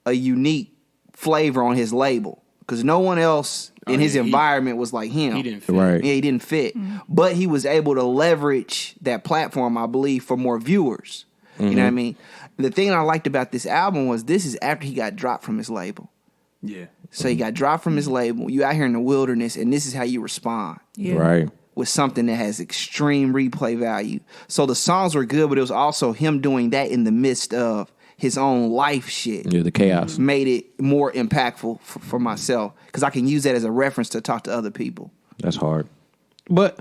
unique flavor on his label because no one else in his yeah, he- environment was like him. He didn't fit. Right. Yeah, he didn't fit. But he was able to leverage that platform, I believe, for more viewers. You know what I mean? The thing I liked about this album was this is after he got dropped from his label. Yeah. So he got dropped from his label. You out here in the wilderness, and this is how you respond Yeah. Right. with something that has extreme replay value. So the songs were good, but it was also him doing that in the midst of his own life shit. Yeah, the chaos. Made it more impactful for myself because I can use that as a reference to talk to other people. That's hard. But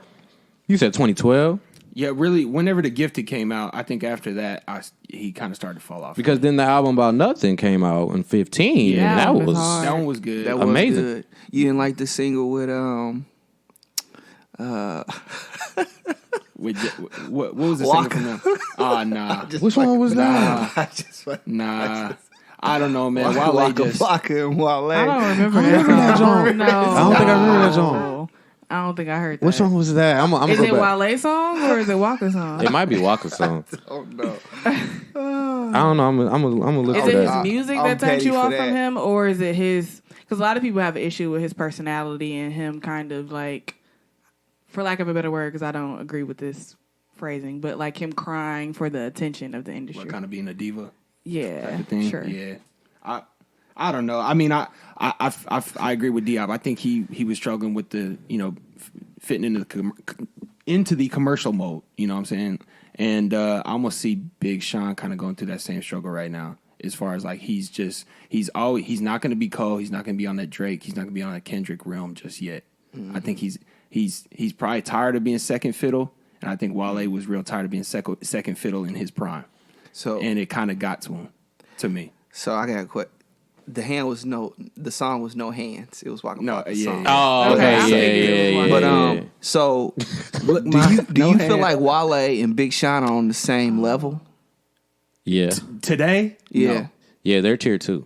you said 2012? Yeah, really. Whenever The Gifted came out, I think after that, he kind of started to fall off. Because then the album About Nothing came out in 15. Yeah, and that that was was hard. that one was good. That was Amazing. good. You didn't like the single with What was the Walker. single from them? Oh, nah. Which one was that? I just Nah. I don't know, man. Waka Wale just... Flocka and Wale. I don't remember that remember that song. song. No. I don't think I remember that song. No. I don't think I heard that. Which one was that? I'm Is gonna it go back. Wale song or is it Walker song? It might be Walker's song. Oh no. I don't know. I'm gonna look Is for it his that. music I'm that turns petty you for off that. from him, or is it his? Because a lot of people have an issue with his personality and him kind of like, for lack of a better word, because I don't agree with this phrasing, but like him crying for the attention of the industry. What, kind of being a diva Yeah, type of thing? sure. Yeah. I don't know. I mean, I agree with Diop. I think he was struggling with the, fitting into the commercial mode. You know what I'm saying? And I almost see Big Sean kind of going through that same struggle right now. As far as like he's not going to be Cole. He's not going to be on that Drake. He's not going to be on that Kendrick realm just yet. I think he's probably tired of being second fiddle, and I think Wale was real tired of being second fiddle in his prime. So And it kind of got to me. So I got a quick. The song was no hands. It was walking. No, About the yeah, song. Oh, Okay, okay, yeah. But so do you feel like Wale and Big Sean are on the same level? Yeah. Today? Yeah. No. Yeah, they're tier 2.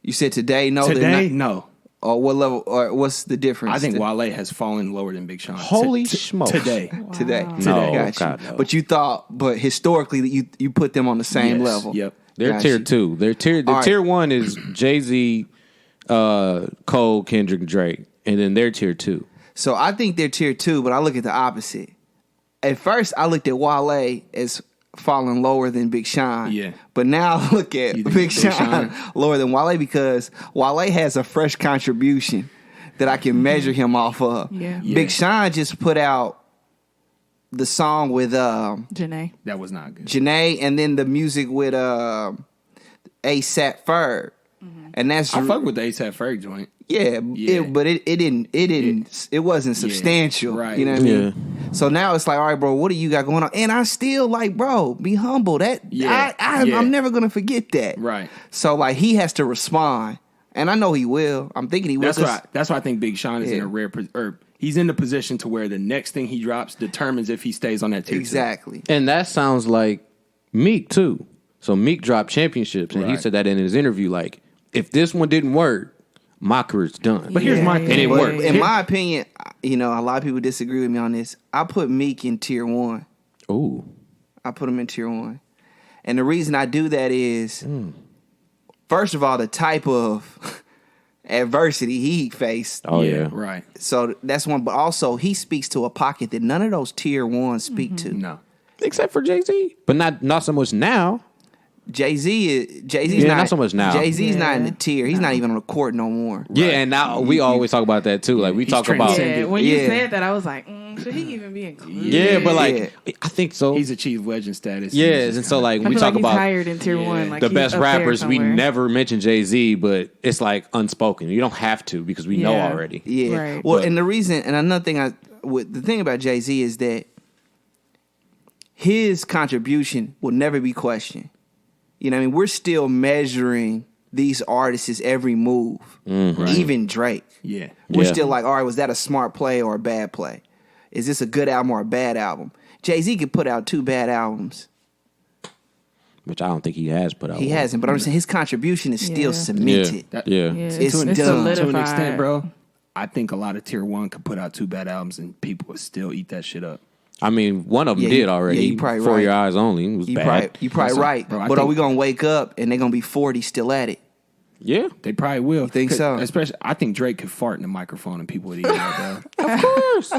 You said today? No, they're Today? not. No. Or what level? Or what's the difference? I think Wale has fallen lower than Big Sean. Holy smokes. Today. today. No, Got you. God, no. But historically, you put them on the same Yes, level. Yep. They're Got tier you. 2. The All right. tier 1 is Jay-Z, Cole, Kendrick, Drake. And then they're tier 2. So I think they're tier 2, but I look at the opposite. At first, I looked at Wale as falling lower than Big Sean. Yeah. But now I look at You think Big Big Sean Sean? lower than Wale because Wale has a fresh contribution that I can measure him off of. Yeah. Big Sean just put out the song with Janae. That was not good. Janae and then the music with ASAP Ferg. And that's I fuck with the ASAP Ferg joint. yeah, Yeah. but it wasn't substantial. right. You know what I mean? So now it's like, all right, bro, what do you got going on? And I still like, bro, be humble. Yeah. Yeah. I'm never gonna forget that. Right. So like he has to respond And I know he will. I'm thinking he will. That's why I think Big Sean is in a rare or he's in the position to where the next thing he drops determines if he stays on that tier. Exactly. And that sounds like Meek too. So Meek dropped Championships, and he said that in his interview. Like, if this one didn't work, my career's done. But here's my and it worked. In my opinion, a lot of people disagree with me on this. I put Meek in tier 1. Ooh. I put him in tier 1. And the reason I do that is, first of all, the type of adversity he faced. Oh, yeah. Right. So that's one. But also, he speaks to a pocket that none of those tier 1s speak to. No. Except for Jay-Z. But not so much now. Jay-Z's not so much now. Jay-Z's not in the tier. He's not even on the court no more. Yeah, and now we always talk about that too. Like we talk about when you said that, I was like, should he even be included? Yeah, but like I think so. He's achieved legend status. Yes, and so like we talk about higher than tier 1, like the best rappers, we never mention Jay-Z, but it's like unspoken. You don't have to because we know already. Yeah. Right. Well, and the reason, and another thing, the thing about Jay-Z is that his contribution will never be questioned. You know what I mean? We're still measuring these artists' every move. Mm-hmm. Even Drake. Yeah. We're still like, all right, was that a smart play or a bad play? Is this a good album or a bad album? Jay-Z could put out 2 bad albums. Which I don't think he has put out. He hasn't, but I'm saying his contribution is still cemented. It's done. To an extent, bro. I think a lot of tier 1 could put out 2 bad albums and people would still eat that shit up. I mean, one of them did already. You probably For right. Your Eyes Only. It was bad. You probably right. Bro, but are we going to wake up and they're going to be 40 still at it? Yeah. They probably will. You think so? Especially, I think Drake could fart in the microphone and people would eat it, bro. Of course.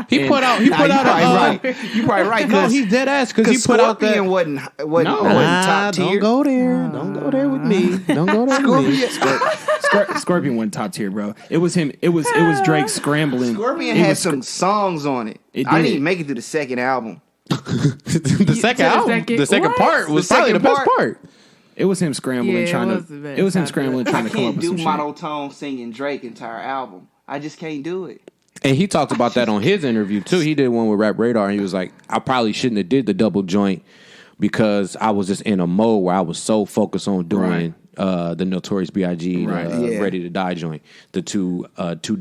He put out You're probably right. No, he's dead ass because he put out that. Scorpion wasn't top tier. Don't go there. Don't go there with me. Don't go there with me. Scorpion wasn't top tier, bro. It was him. It was Drake scrambling. Scorpion had some songs on it. I didn't even make it through the second album. The second part was probably the best part. It was him scrambling Yeah, trying it to. It was him scrambling trying I to come up can't with do some shit. monotone singing Drake entire album. I just can't do it. And he talked about that on his interview too. He did one with Rap Radar, and he was like, "I probably shouldn't have did the double joint because I was just in a mode where I was so focused on doing the Notorious B.I.G. Ready to Die joint, the two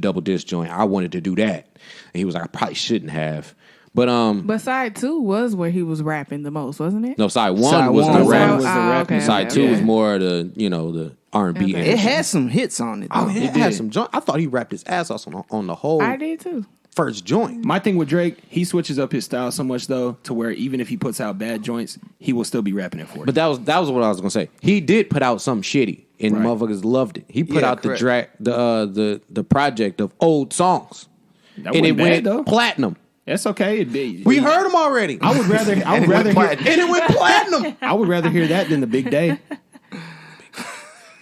double disc joint. I wanted to do that." And he was like, "I probably shouldn't have." But side 2 was where he was rapping the most, wasn't it? No, side 1 was the rap. Okay, side 2 was more the the R&B. Okay. It had some hits on it. Oh, Though. it had some joint. I thought he rapped his ass off on the whole I did too. first joint. My thing with Drake, he switches up his style so much though, to where even if he puts out bad joints, he will still be rapping it for you. But that was what I was gonna say. He did put out something shitty, and motherfuckers loved it. He put out the project of old songs, and it went platinum. That's okay. We heard them already. I would rather hear, and it went platinum. I would rather hear that than the Big Day.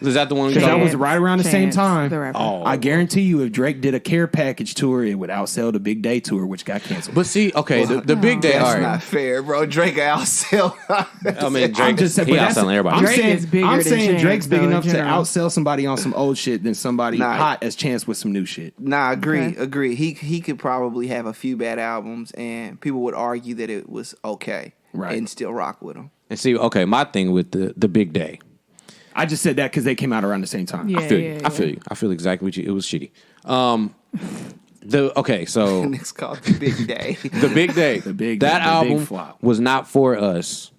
Is that the one? Because that was right around the same time. Oh. I guarantee you, if Drake did a care package tour, it would outsell the Big Day tour, which got canceled. But see, okay, the Big Day. That's all right. not fair, bro. Drake outsell. I mean, Drake he outselling everybody. I'm saying Drake's big enough to general. outsell somebody on some old shit than somebody hot as Chance with some new shit. Nah, agree. He could probably have a few bad albums, and people would argue that it was okay, and still rock with him. And see, okay, my thing with the Big Day. I just said that because they came out around the same time. Yeah, I feel you. I feel exactly what you. It was shitty. So It's called the Big Day. the Big Day. That album was not for us.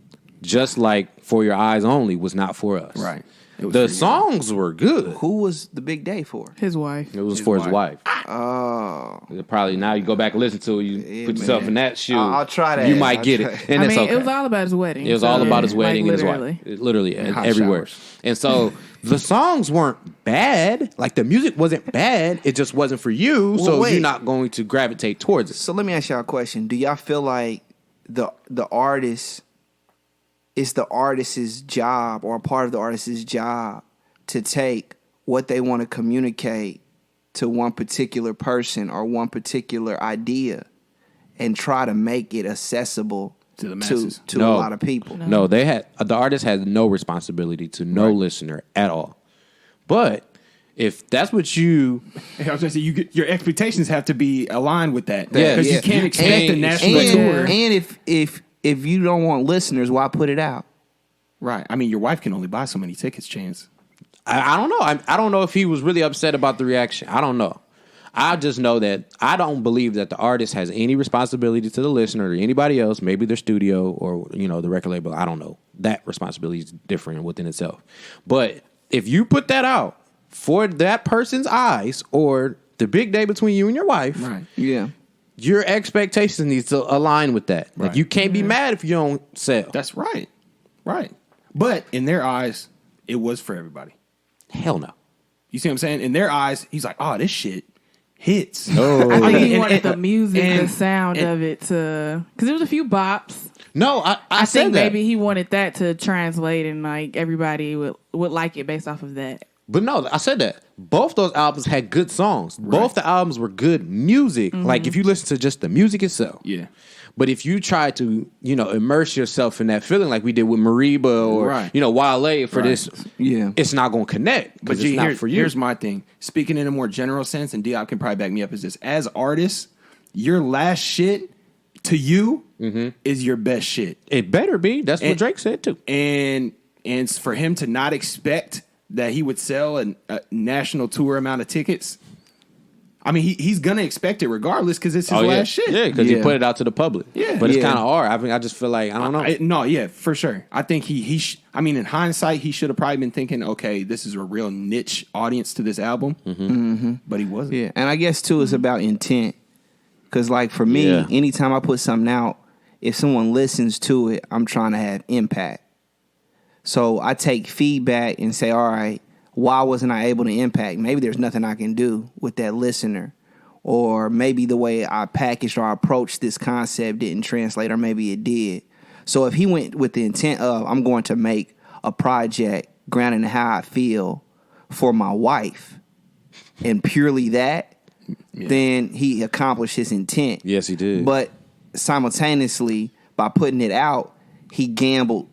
Just like For Your Eyes Only was not for us. Right. The songs were good. Who was the Big Day for? His wife. It was for his wife. Oh. Probably now you go back and listen to it. You put yourself in that shoe. I'll try that. You might get it. And it's okay. It was all about his wedding. It was all about his wedding and his literally. wife. Literally, and everywhere. And so the songs weren't bad. Like the music wasn't bad. It just wasn't for you. So you're not going to gravitate towards it. So let me ask y'all a question. Do y'all feel like the artist, it's the artist's job or a part of the artist's job to take what they want to communicate to one particular person or one particular idea and try to make it accessible to the masses, to a lot of people? No, they had the artist had no responsibility to no listener at all. But if that's what you, I was going to say, your expectations have to be aligned with that. Yeah, because you can't expect a national tour. And if you don't want listeners, why put it out? Right. I mean, your wife can only buy so many tickets, Chance. I don't know. I don't know if he was really upset about the reaction. I don't know. I just know that I don't believe that the artist has any responsibility to the listener or anybody else, maybe their studio or, the record label. I don't know. That responsibility is different within itself. But if you put that out for that person's eyes or the big day between you and your wife, right? Yeah. Your expectations needs to align with that. Right. Like you can't be mad if you don't sell. That's right. Right. But in their eyes, it was for everybody. Hell no. You see what I'm saying? In their eyes, he's like, oh, this shit hits. No. I think he And- wanted the music, and- the sound of it to, because there was a few bops. No, I said think that. maybe he wanted that to translate and like everybody would like it based off of that. But no, I said that. Both those albums had good songs. Right. Both the albums were good music. Mm-hmm. Like if you listen to just the music itself. Yeah. But if you try to, immerse yourself in that feeling like we did with Mariba or, Wale for this, it's not going to connect because it's not for you. Here's my thing. Speaking in a more general sense, and Diop can probably back me up, is this. As artists, your last shit to you is your best shit. It better be. That's what Drake said too. And for him to not expect that he would sell a national tour amount of tickets, I mean, he's going to expect it regardless because it's his last shit. Yeah, because he put it out to the public. Yeah. But it's kind of hard. I mean, I just feel like, I don't know. No, yeah, for sure. I think I mean, in hindsight, he should have probably been thinking, okay, this is a real niche audience to this album. But he wasn't. Yeah, and I guess, too, it's about intent. Because, like, for me, anytime I put something out, if someone listens to it, I'm trying to have impact. So I take feedback and say, all right, why wasn't I able to impact? Maybe there's nothing I can do with that listener. Or maybe the way I packaged or approached this concept didn't translate, or maybe it did. So if he went with the intent of, I'm going to make a project grounded in how I feel for my wife, and purely that, then he accomplished his intent. Yes, he did. But simultaneously, by putting it out, he gambled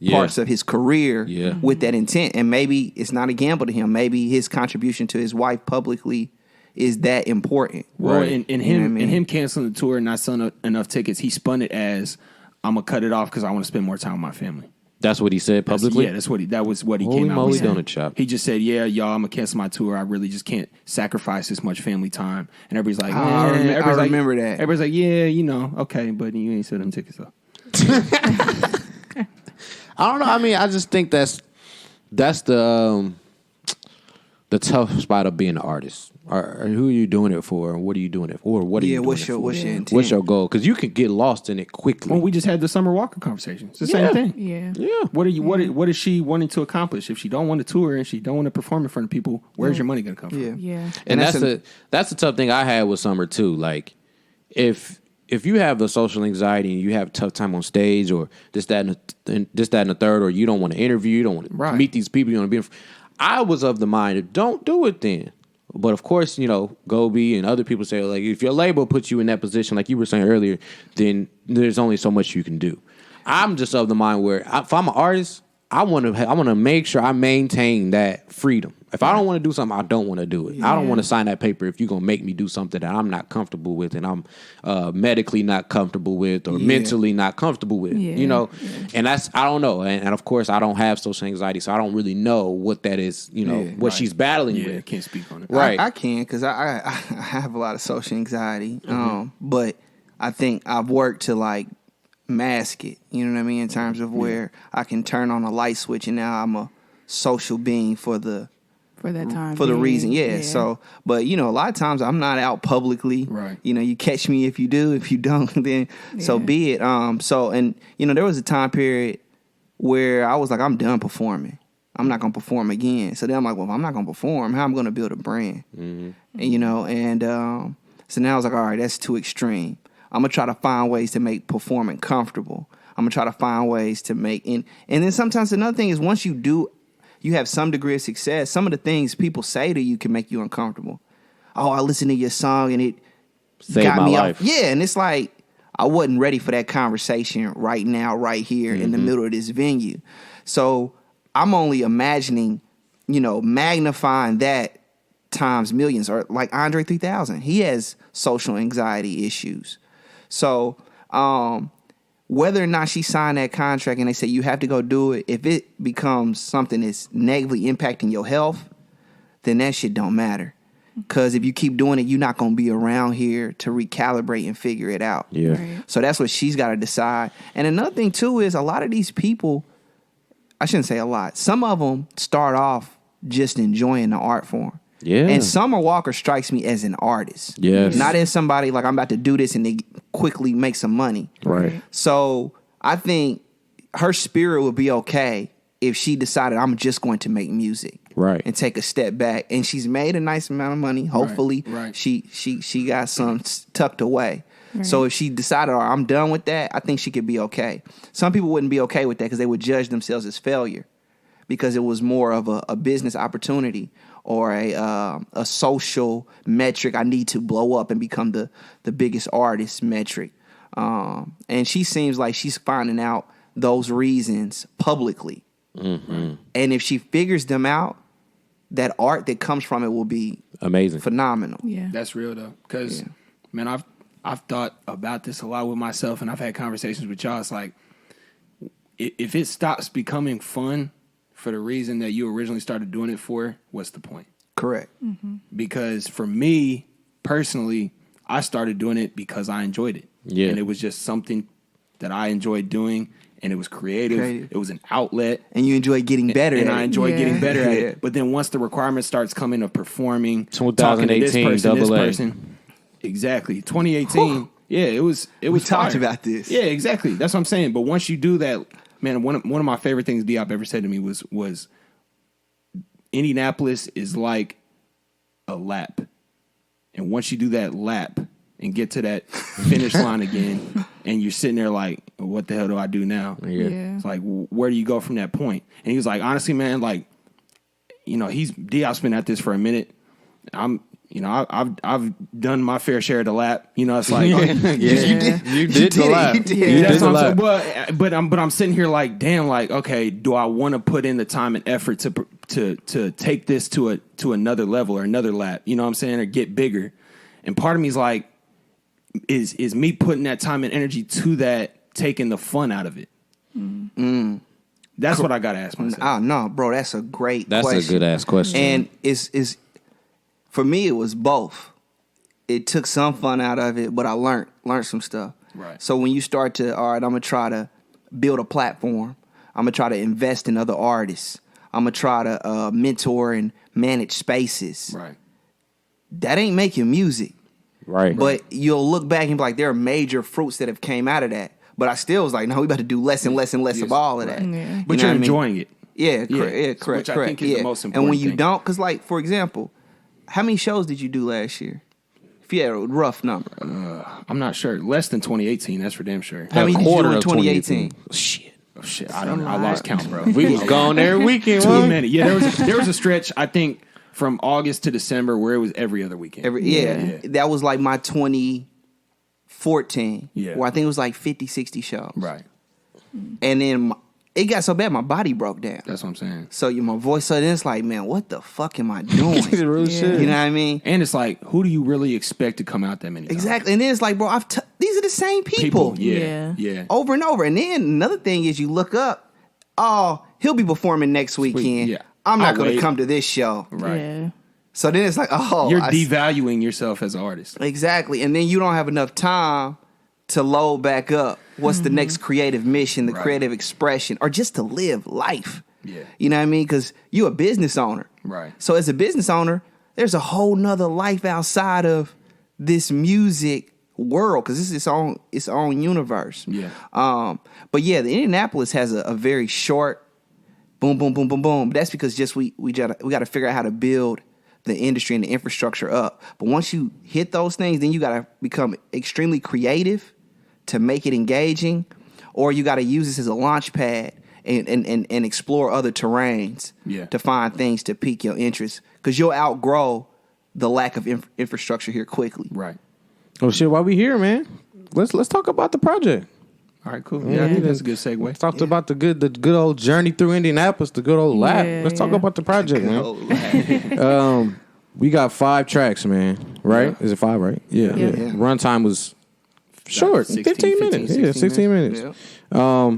parts of his career with that intent. And maybe it's not a gamble to him. Maybe his contribution to his wife publicly is that important. Well, and him canceling the tour and not selling enough tickets, he spun it as, I'm going to cut it off because I want to spend more time with my family. That's what he said publicly? That was what he Holy came out moly with. donut shop. He just said, yeah, y'all, I'm going to cancel my tour. I really just can't sacrifice this much family time. And everybody's like, I remember that. Everybody's like, yeah, okay, but you ain't selling them tickets though. I don't know. I mean, I just think that's the tough spot of being an artist. Or who are you doing it for? What are you doing it for? What are you doing what's it your for? what's your intent? What's your goal? Because you can get lost in it quickly. Well, we just had the Summer Walker conversation. It's the same thing. Yeah. What are you? What is she wanting to accomplish? If she don't want to tour and she don't want to perform in front of people, where's your money going to come from? Yeah. And that's a tough thing I had with Summer too. Like, if you have the social anxiety and you have a tough time on stage or this, that, and the third, or you don't want to interview, you don't want to meet these people, you want to be. I was of the mind of don't do it then. But of course, Gobi and other people say, like, if your label puts you in that position, like you were saying earlier, then there's only so much you can do. I'm just of the mind where if I'm an artist, I want to make sure I maintain that freedom. If I don't want to do something, I don't want to do it. I don't want to sign that paper if you're going to make me do something that I'm not comfortable with and I'm medically not comfortable with or mentally not comfortable with, And that's, I don't know. And of course, I don't have social anxiety, so I don't really know what that is, what she's battling with. I can't speak on it. Right. I can because I have a lot of social anxiety. But I think I've worked to, like, mask it, you know what I mean, in terms of where I can turn on a light switch and now I'm a social being for that time for the reason. So, but a lot of times I'm not out publicly, right? You catch me if you do. If you don't, then so be it. There was a time period where I was like, I'm done performing. I'm not gonna perform again. So then I'm like, well, if I'm not gonna perform, how am I gonna build a brand? And so now I was like, all right, that's too extreme. I'm gonna try to find ways to make performing comfortable. I'm gonna try to find ways to make and then sometimes another thing is once you have some degree of success, some of the things people say to you can make you uncomfortable. Oh, I listened to your song and it got me off. Yeah, and it's like I wasn't ready for that conversation right now, right here in the middle of this venue. So I'm only imagining, magnifying that times millions. Or like Andre 3000, he has social anxiety issues. So whether or not she signed that contract and they say you have to go do it, if it becomes something that's negatively impacting your health, then that shit don't matter. Because if you keep doing it, you're not going to be around here to recalibrate and figure it out. Yeah. Right. So that's what she's got to decide. And another thing, too, is a lot of these people, I shouldn't say a lot, some of them start off just enjoying the art form. Yeah. And Summer Walker strikes me as an artist. Yes. Not as somebody like I'm about to do this and they quickly make some money. Right. So I think her spirit would be okay if she decided I'm just going to make music. Right. And take a step back. And she's made a nice amount of money. Hopefully Right. she got some tucked away. Right. So if she decided, all right, I'm done with that, I think she could be okay. Some people wouldn't be okay with that because they would judge themselves as failure because it was more of a business opportunity or a social metric. I need to blow up and become the biggest artist metric. And she seems like she's finding out those reasons publicly. Mm-hmm. And if she figures them out, that art that comes from it will be amazing, phenomenal. Yeah. That's real though, because man, I've thought about this a lot with myself, and I've had conversations with y'all. It's like if it stops becoming fun for the reason that you originally started doing it for, what's the point? Correct. Mm-hmm. Because for me personally, I started doing it because I enjoyed it, and it was just something that I enjoyed doing. And it was creative. It was an outlet. And you enjoy getting better and at I it. enjoy getting better at it. But then once the requirement starts coming of performing, 2018 talking to this double A. person. Exactly. 2018. Yeah, it was We talked fire. about this. Yeah, exactly. That's what I'm saying. But once you do that, man, one of my favorite things Diop ever said to me was Indianapolis is like a lap. And once you do that lap and get to that finish line again, and you're sitting there like, what the hell do I do now? Yeah. It's like, where do you go from that point? And he was like, honestly, man, like, you know, Diop's been at this for a minute. I've done my fair share of the lap. You know, it's like, you did the lap. You did. You that's did the what I'm lap. saying. But I'm sitting here like, damn, like, okay, do I want to put in the time and effort to take this to another level or another lap? You know what I'm saying? Or get bigger. And part of me is like, is me putting that time and energy to that, taking the fun out of it? That's what I got to ask myself. Oh, no, bro, that's a great That's question. a good ass question. And it's for me, it was both. It took some fun out of it, but I learned some stuff. Right. So when you start to, all right, I'm going to try to build a platform. I'm going to try to invest in other artists. I'm going to try to mentor and manage spaces. Right. That ain't making music. Right. But you'll look back and be like, there are major fruits that have came out of that. But I still was like, no, we about to do less and less and less of all of that. Yeah. But You know you're what I mean? enjoying it. Yeah, Yeah. correct. Which I think is the most And important when you thing. don't, because like, for example, how many shows did you do last year? If you had a rough number. I'm not sure. Less than 2018, that's for damn sure. How many did you quarter do in of 2018? Shit. Oh, shit, I don't know. I lost count, bro. We was gone every weekend, Too bro. many. Yeah, there was a stretch, I think, from August to December where it was every other weekend. Yeah, that was like my 2014. Yeah. Where I think it was like 50, 60 shows. Right. And then it got so bad, my body broke down. That's what I'm saying. So my voice, so then it's like, man, what the fuck am I doing? Real shit. You know what I mean? And it's like, who do you really expect to come out that many times? Exactly. And then it's like, bro, these are the same people. Yeah. Yeah. Over and over. And then another thing is you look up, oh, he'll be performing next weekend. Yeah. I'm not I'll going to wait. come to this show. Right. Yeah. So then it's like, oh. You're devaluing yourself as an artist. Exactly. And then you don't have enough time to load back up. What's the next creative mission, the Right. creative expression, or just to live life. Yeah. You know what I mean? Because you're a business owner. Right. So as a business owner, there's a whole nother life outside of this music world because this is its own universe. Yeah. But yeah, the Indianapolis has a very short boom, boom, boom, boom, boom. But that's because just we got to figure out how to build the industry and the infrastructure up. But once you hit those things, then you got to become extremely creative to make it engaging, or you got to use this as a launch pad and explore other terrains to find things to pique your interest because you'll outgrow the lack of infrastructure here quickly. Right. Oh shit! While we here, man, let's talk about the project. All right, cool. Yeah, I think that's a good segue. Let's talk about the good old journey through Indianapolis, the good old lap. Yeah, Let's talk yeah. about the project, man. We got 5 tracks, man. Right? Yeah. Is it 5? Right? Yeah. Yeah. Runtime was Short, 15 minutes. 16 minutes. Yeah.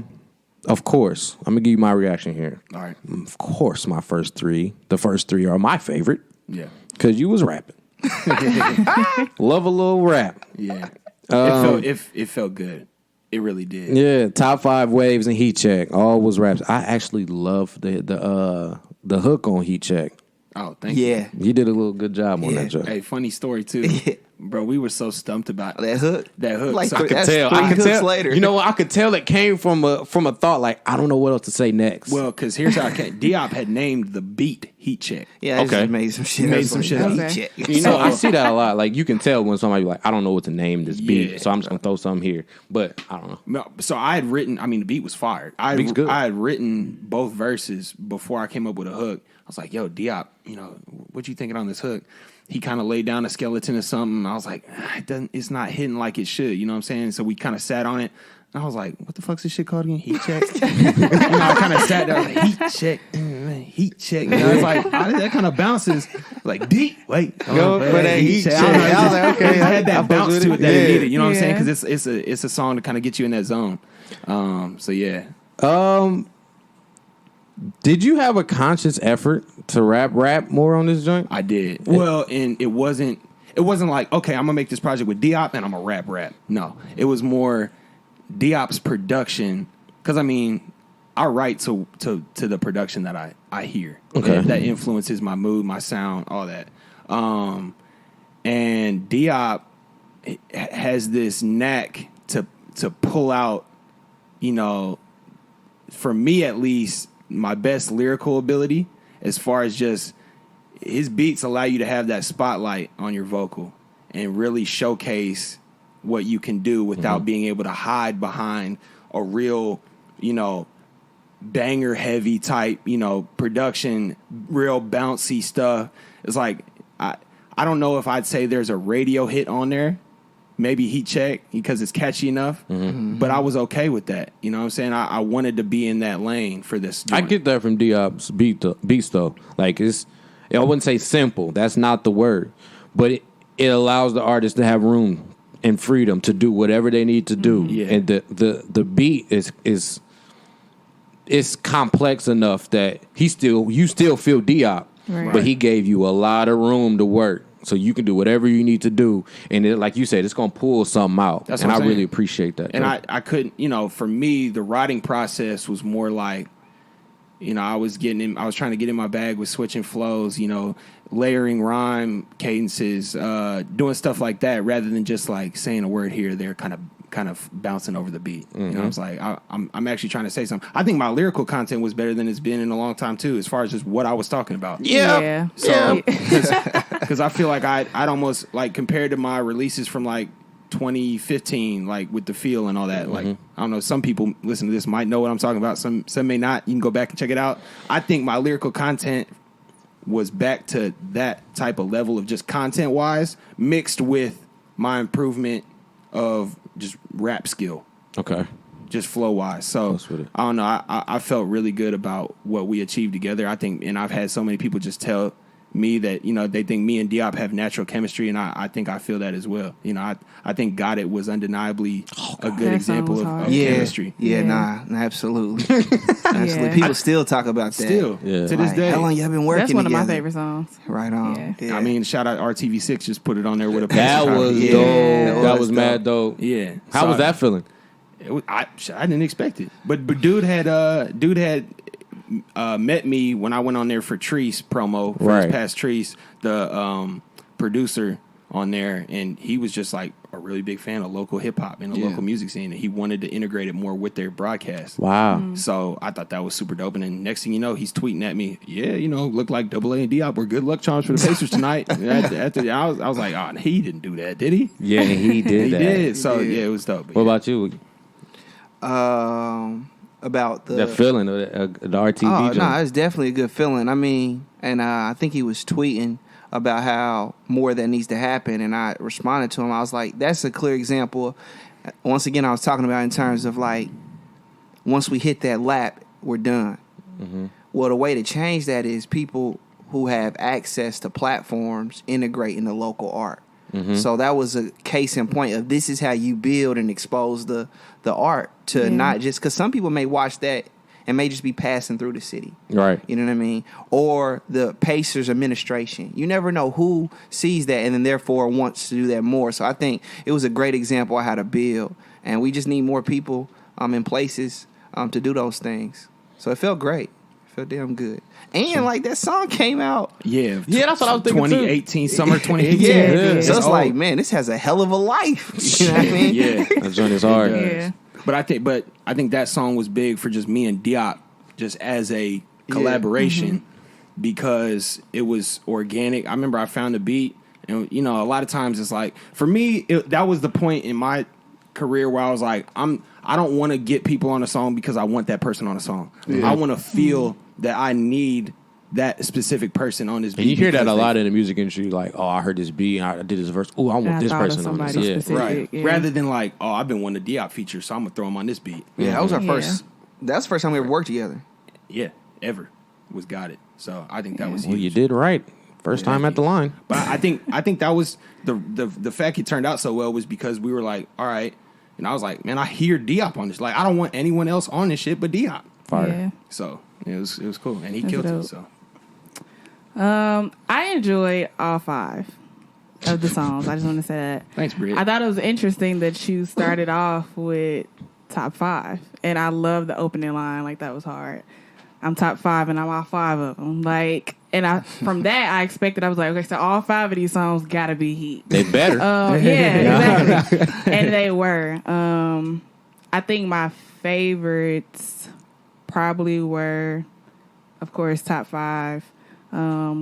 Of course, I'm gonna give you my reaction here. All right. Of course, the first three are my favorite. Yeah. Because you was rapping. Love a little rap. Yeah. It felt good. It really did. Yeah, top 5 waves and Heat Check. All was raps. I actually love the hook on Heat Check. Oh, thank you. Yeah. You did a little good job on that joke. Hey, funny story too. Bro, we were so stumped about That hook. Like, so I could that's tell. 3 I could hooks tell. later. You know what? I could tell it came from a thought. Like I don't know what else to say next. well, because here's how I came. Diop had named the beat Heat Check. Yeah, I Okay. just made some shit. Made I was some like, shit "Heat up. check." you know, I see that a lot. Like you can tell when somebody be like, I don't know what to name this beat, Yeah. so I'm just gonna throw something here. But I don't know. No, so I had written. I mean, the beat was fired. Beat's good. I had written both verses before I came up with a hook. I was like, "Yo, Diop, you know, what you thinking on this hook?" He kind of laid down a skeleton or something. I was like, it's not hitting like it should. You know what I'm saying? So we kind of sat on it. And I was like, what the fuck's this shit called again? Heat check. I kind of sat there. I was like, heat check. Heat check. And I was like, that kind of bounces. Like, deep. Wait. Go for that heat check. I was like, okay. It had that bounce to it that it needed. You know what I'm saying? Yeah. Because it's a song to kind of get you in that zone. So, yeah. Did you have a conscious effort to rap more on this joint? I did. Well, and it wasn't like, okay, I'm gonna make this project with Diop and I'm gonna rap. No, it was more Diop's production. Because I mean, I write to the production that I hear. Okay. That influences my mood, my sound, all that. And Diop has this knack to pull out, you know, for me at least, my best lyrical ability as far as just his beats allow you to have that spotlight on your vocal and really showcase what you can do without being able to hide behind a real, you know, banger heavy type, you know, production, real bouncy stuff. It's like, I don't know if I'd say there's a radio hit on there. Maybe Heat Check because it's catchy enough, but I was okay with that. You know what I'm saying? I wanted to be in that lane for this joint. I get that from Diop's beats though. Like I wouldn't say simple. That's not the word, but it allows the artist to have room and freedom to do whatever they need to do. Yeah. And the beat is complex enough that you still feel Diop, Right. but he gave you a lot of room to work. So you can do whatever you need to do, and like you said, it's gonna pull something out. That's and what I I'm really saying. appreciate that. And though. I couldn't, you know, for me, the writing process was more like, you know, I was trying to get in my bag with switching flows, you know, layering rhyme cadences, doing stuff like that, rather than just like saying a word here or there, kind of bouncing over the beat. You know, I was like, I'm actually trying to say something. I think my lyrical content was better than it's been in a long time too, as far as just what I was talking about. Yeah. So, because I feel like I'd almost like compared to my releases from like 2015, like with the feel and all that. Like, I don't know, some people listen to this might know what I'm talking about. Some may not. You can go back and check it out. I think my lyrical content was back to that type of level of just content wise, mixed with my improvement of just rap skill. Okay. Just flow wise. So Close with it. I don't know. I felt really good about what we achieved together. I think, and I've had so many people just tell me that, you know, they think me and Diop have natural chemistry, and I think I feel that as well. You know, I think Got It was undeniably a good That example song was of hard. chemistry. Yeah, Yeah. absolutely. Absolutely. Yeah. People still talk about that. Still, Yeah. to this Like, day. how long y'all been working That's one of my together? favorite songs. Right on. Yeah. I mean, shout out RTV6, just put it on there with a That pencil. was Yeah. dope. That That was was mad dope. Yeah. How was that feeling? I didn't expect it, but dude had met me when I went on there for Treese promo for Right. his past Treese, the producer on there, and he was just like a really big fan of local hip hop and the Yeah. local music scene, and he wanted to integrate it more with their broadcast. Wow. So I thought that was super dope. And then next thing you know, he's tweeting at me, yeah, you know, look like Double A and Diop were good luck charms for the Pacers tonight. After I was like, oh, he didn't do that, did he? Yeah, he did He that. did. So did. yeah, it was dope. What about you? About the That feeling of the RTV Oh, joint? no, it's definitely a good feeling. I mean, and I think he was tweeting about how more that needs to happen, and I responded to him. I was like, that's a clear example. Once again, I was talking about in terms of like, once we hit that lap, we're done. Mm-hmm. Well, the way to change that is people who have access to platforms integrate in the local art. So that was a case in point of this is how you build and expose the art to not just because some people may watch that and may just be passing through the city. Right. You know what I mean? Or the Pacers administration. You never know who sees that and then therefore wants to do that more. So I think it was a great example of how to build. And we just need more people in places to do those things. So it felt great. It felt damn good. And like that song came out. Yeah. Yeah, that's what I was thinking 2018, summer 2018. Yeah. So it's old. like, man, this has a hell of a life. You know what I mean? Yeah. That joint is hard. Yeah. But I think that song was big for just me and Diop, just as a collaboration, because it was organic. I remember I found a beat, and a lot of times it's like, for me, that was the point in my career where I was like, I don't want to get people on a song because I want that person on a song. I want to feel that I need that specific person on this beat. And you hear that a lot in the music industry, like, oh, I heard this beat, I did this verse. Oh, I want this person on this. Yeah. specific. Right. Yeah. Rather than like, oh, I've been wanting a Diop feature, so I'm going to throw him on this beat. Yeah, that was our Yeah. first. That's the first time we ever worked together. Yeah, ever was got it. So I think that was Well, huge. you did right. First time at the line. But I think that was the fact it turned out so well was because we were like, all right, and I was like, man, I hear Diop on this. Like, I don't want anyone else on this shit but Diop. Fire. Yeah. So it was cool, and he That's killed dope. it. So I enjoyed all 5 of the songs. I just want to say that. thanks, Britt. I thought it was interesting that you started off with top 5, and I love the opening line. Like, that was hard. I'm top 5, and I'm all 5 of them. Like, and from that, I expected. I was like, okay, so all 5 of these songs gotta be heat. They better. Yeah, exactly. And they were. I think my favorites probably were, of course, top 5,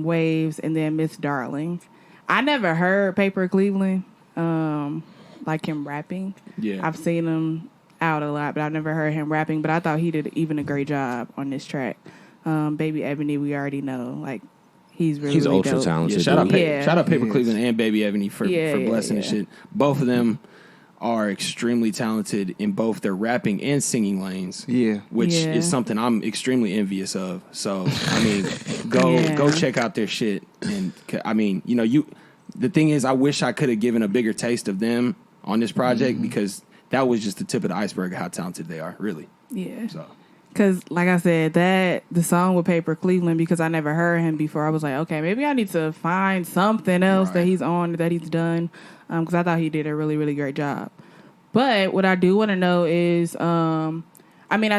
Waves, and then Miss Darling. I never heard Paper Cleveland, like him rapping. Yeah. I've seen him out a lot, but I've never heard him rapping. But I thought he did even a great job on this track. Baby Ebony, we already know, like he's really ultra dope. talented. Yeah, shout out, Yeah. shout out Paper Cleveland and Baby Ebony for blessing the shit. Both of them are extremely talented in both their rapping and singing lanes. Yeah. Which Yeah. is something I'm extremely envious of. So I mean, go check out their shit. And I mean, the thing is, I wish I could have given a bigger taste of them on this project because that was just the tip of the iceberg of how talented they are, really. Yeah. So Because, like I said, the song with Paper Cleveland, because I never heard him before, I was like, okay, maybe I need to find something else that he's on, that he's done, because I thought he did a really, really great job. But what I do want to know is, I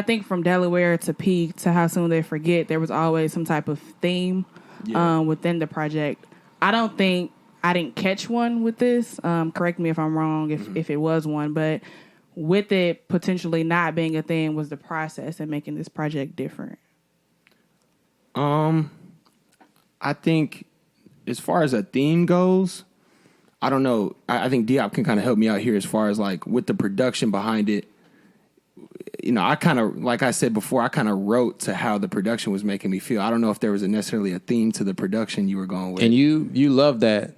think from Delaware to Peak to How Soon They Forget, there was always some type of theme within the project. I didn't catch one with this. Correct me if I'm wrong, if it was one, but with it potentially not being a thing was the process and making this project different. I think as far as a theme goes, I don't know. I think Diop can kind of help me out here as far as like with the production behind it. I kind of, like I said before, I kind of wrote to how the production was making me feel. I don't know if there was necessarily a theme to the production you were going with. And you love that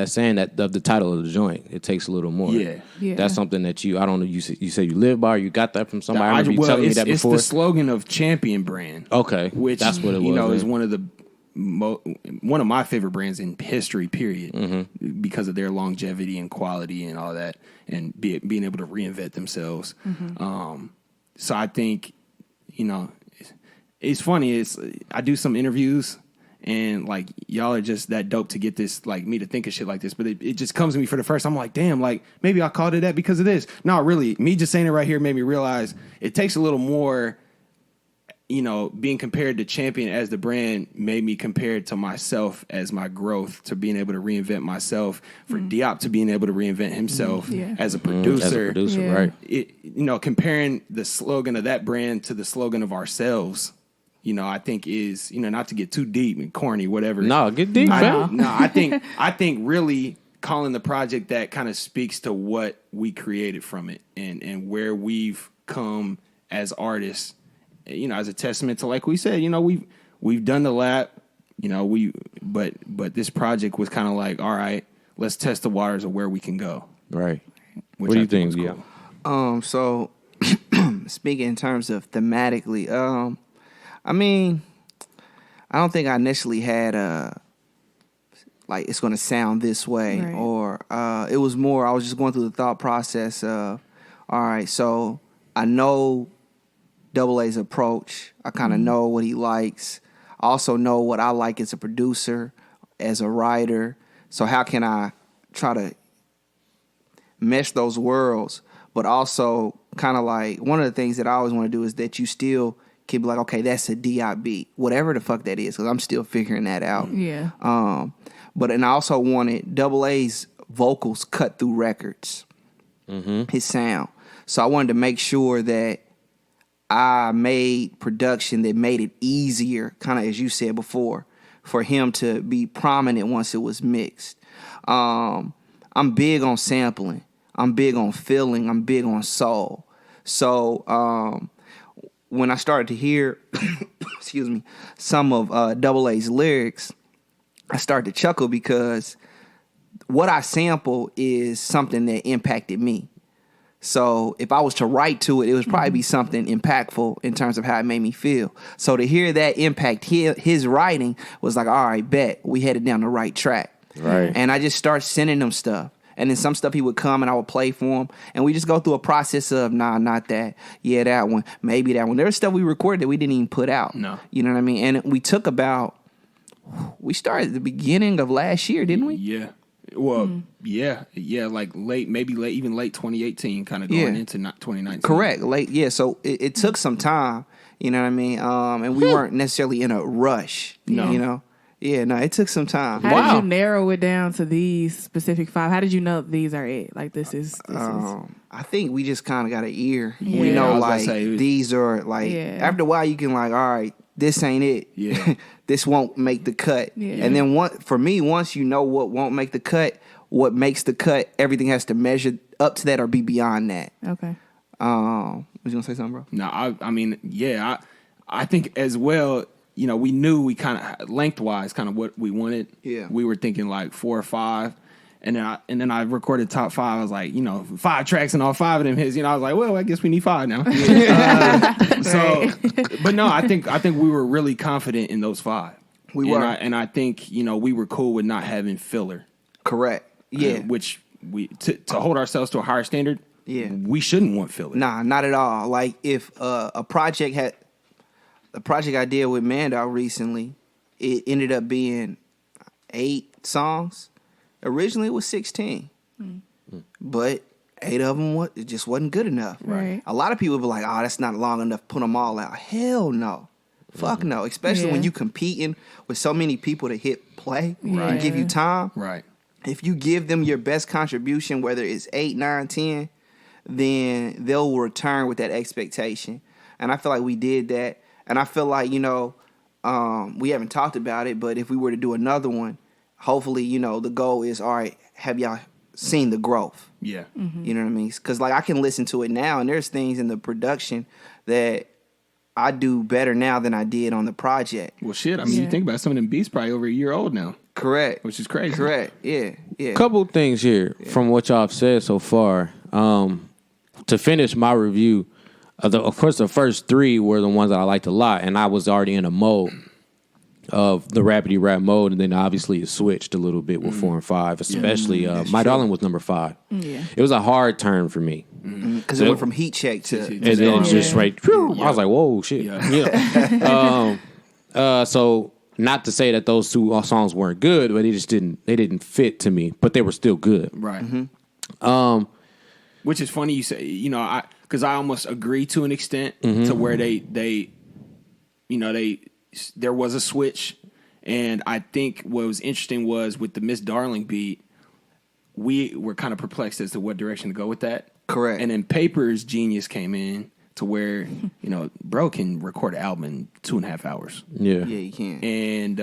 saying that of the title of the joint. It takes a little more. Yeah. That's something that I don't know. You say you live by. Or you got that from somebody. I remember you telling me that before. It's the slogan of Champion Brand. Okay, which that's what it was. Is one of my favorite brands in history. Period, because of their longevity and quality and all that, and being able to reinvent themselves. So I think, it's funny. I do some interviews and like y'all are just that dope to get this, like me to think of shit like this. But it just comes to me for the first time. I'm like, damn, like maybe I called it that because of this. No, really, me just saying it right here made me realize it takes a little more. Being compared to Champion as the brand made me compared to myself as my growth, to being able to reinvent myself, for Diop to being able to reinvent himself as a producer. Right. Comparing the slogan of that brand to the slogan of ourselves, I think is, not to get too deep and corny, whatever. No, get deep, man. No, I think really calling the project that kind of speaks to what we created from it and where we've come as artists. As a testament to, like we said, we've done the lap, but this project was kind of like, all right, let's test the waters of where we can go. Right. What do you think? Cool. Yeah. So speaking in terms of thematically, I don't think I initially had like it's going to sound this way, Right. or it was more. I was just going through the thought process of, all right, so I know Double A's approach. I kind of know what he likes. I also know what I like as a producer, as a writer. So how can I try to mesh those worlds, but also kind of like one of the things that I always want to do is that you still can be like, okay, that's a Diop beat, whatever the fuck that is, because I'm still figuring that out. Yeah. And I also wanted Double A's vocals cut through records, his sound. So I wanted to make sure that I made production that made it easier, kind of as you said before, for him to be prominent once it was mixed. I'm big on sampling. I'm big on feeling. I'm big on soul. So when I started to hear, excuse me, some of Double A's lyrics, I started to chuckle because what I sample is something that impacted me. So if I was to write to it, it would probably be something impactful in terms of how it made me feel. So to hear that impact his writing was like, all right, bet, we headed down the right track. Right. And I just start sending him stuff. And then some stuff he would come and I would play for him. And we just go through a process of, nah, not that. Yeah, that one. Maybe that one. There was stuff we recorded that we didn't even put out. No. You know what I mean? And we started at the beginning of last year, didn't we? Yeah. Well, yeah, like even late 2018, kind of going into 2019. Correct. Late, yeah. So it took some time, you know what I mean? And we weren't necessarily in a rush, No. you know? Yeah, no, it took some time. How did you narrow it down to these specific 5? How did you know these are it? Like this is. I think we just kind of got an ear. Yeah. We I know was like gonna say, these are like after a while you can like, all right, this ain't it. Yeah. This won't make the cut. Yeah. And then once you know what won't make the cut, what makes the cut, everything has to measure up to that or be beyond that. Okay. Was you gonna say something, bro? No, I mean, yeah, I think as well. You know, we knew we kind of lengthwise kind of what we wanted. Yeah. We were thinking like 4 or 5, and then I recorded top 5. I was like, 5 tracks and all 5 of them hits. I was like, well, I guess we need 5 now. But no, I think we were really confident in those 5. We were, and I think we were cool with not having filler. Correct. Yeah. Which we to hold ourselves to a higher standard. Yeah. We shouldn't want filler. Nah, not at all. Like if a project I did with Mandau recently, it ended up being 8 songs. Originally it was 16. But 8 of them it just wasn't good enough. Right. A lot of people be like, oh, that's not long enough, put them all out. Hell no. Fuck no. Especially when you competing with so many people to hit play and give you time. Right. If you give them your best contribution, whether it's 8, 9, 10, then they'll return with that expectation. And I feel like we did that. And I feel like, we haven't talked about it, but if we were to do another one, hopefully, the goal is, all right, have y'all seen the growth? Yeah. You know what I mean? Because, I can listen to it now, and there's things in the production that I do better now than I did on the project. Well, shit. I mean, you think about it, some of them beats probably over a year old now. Correct. Which is crazy. Correct. Yeah. Couple things here from what y'all have said so far. To finish my review, of course, the first 3 were the ones that I liked a lot, and I was already in a mode of the rapidy rap mode, and then obviously it switched a little bit with 4 and 5, especially My Darling was number 5. Yeah. It was a hard turn for me. Because it went from heat check to... And then just right, whew, I was like, whoa, shit. Yeah. So not to say that those 2 songs weren't good, but they didn't fit to me, but they were still good. Right. Which is funny you say, because I almost agree to an extent to where there was a switch. And I think what was interesting was with the Miss Darling beat, we were kind of perplexed as to what direction to go with that. Correct. And then Paper's genius came in to where, bro can record an album in 2.5 hours. Yeah. Yeah, you can. And,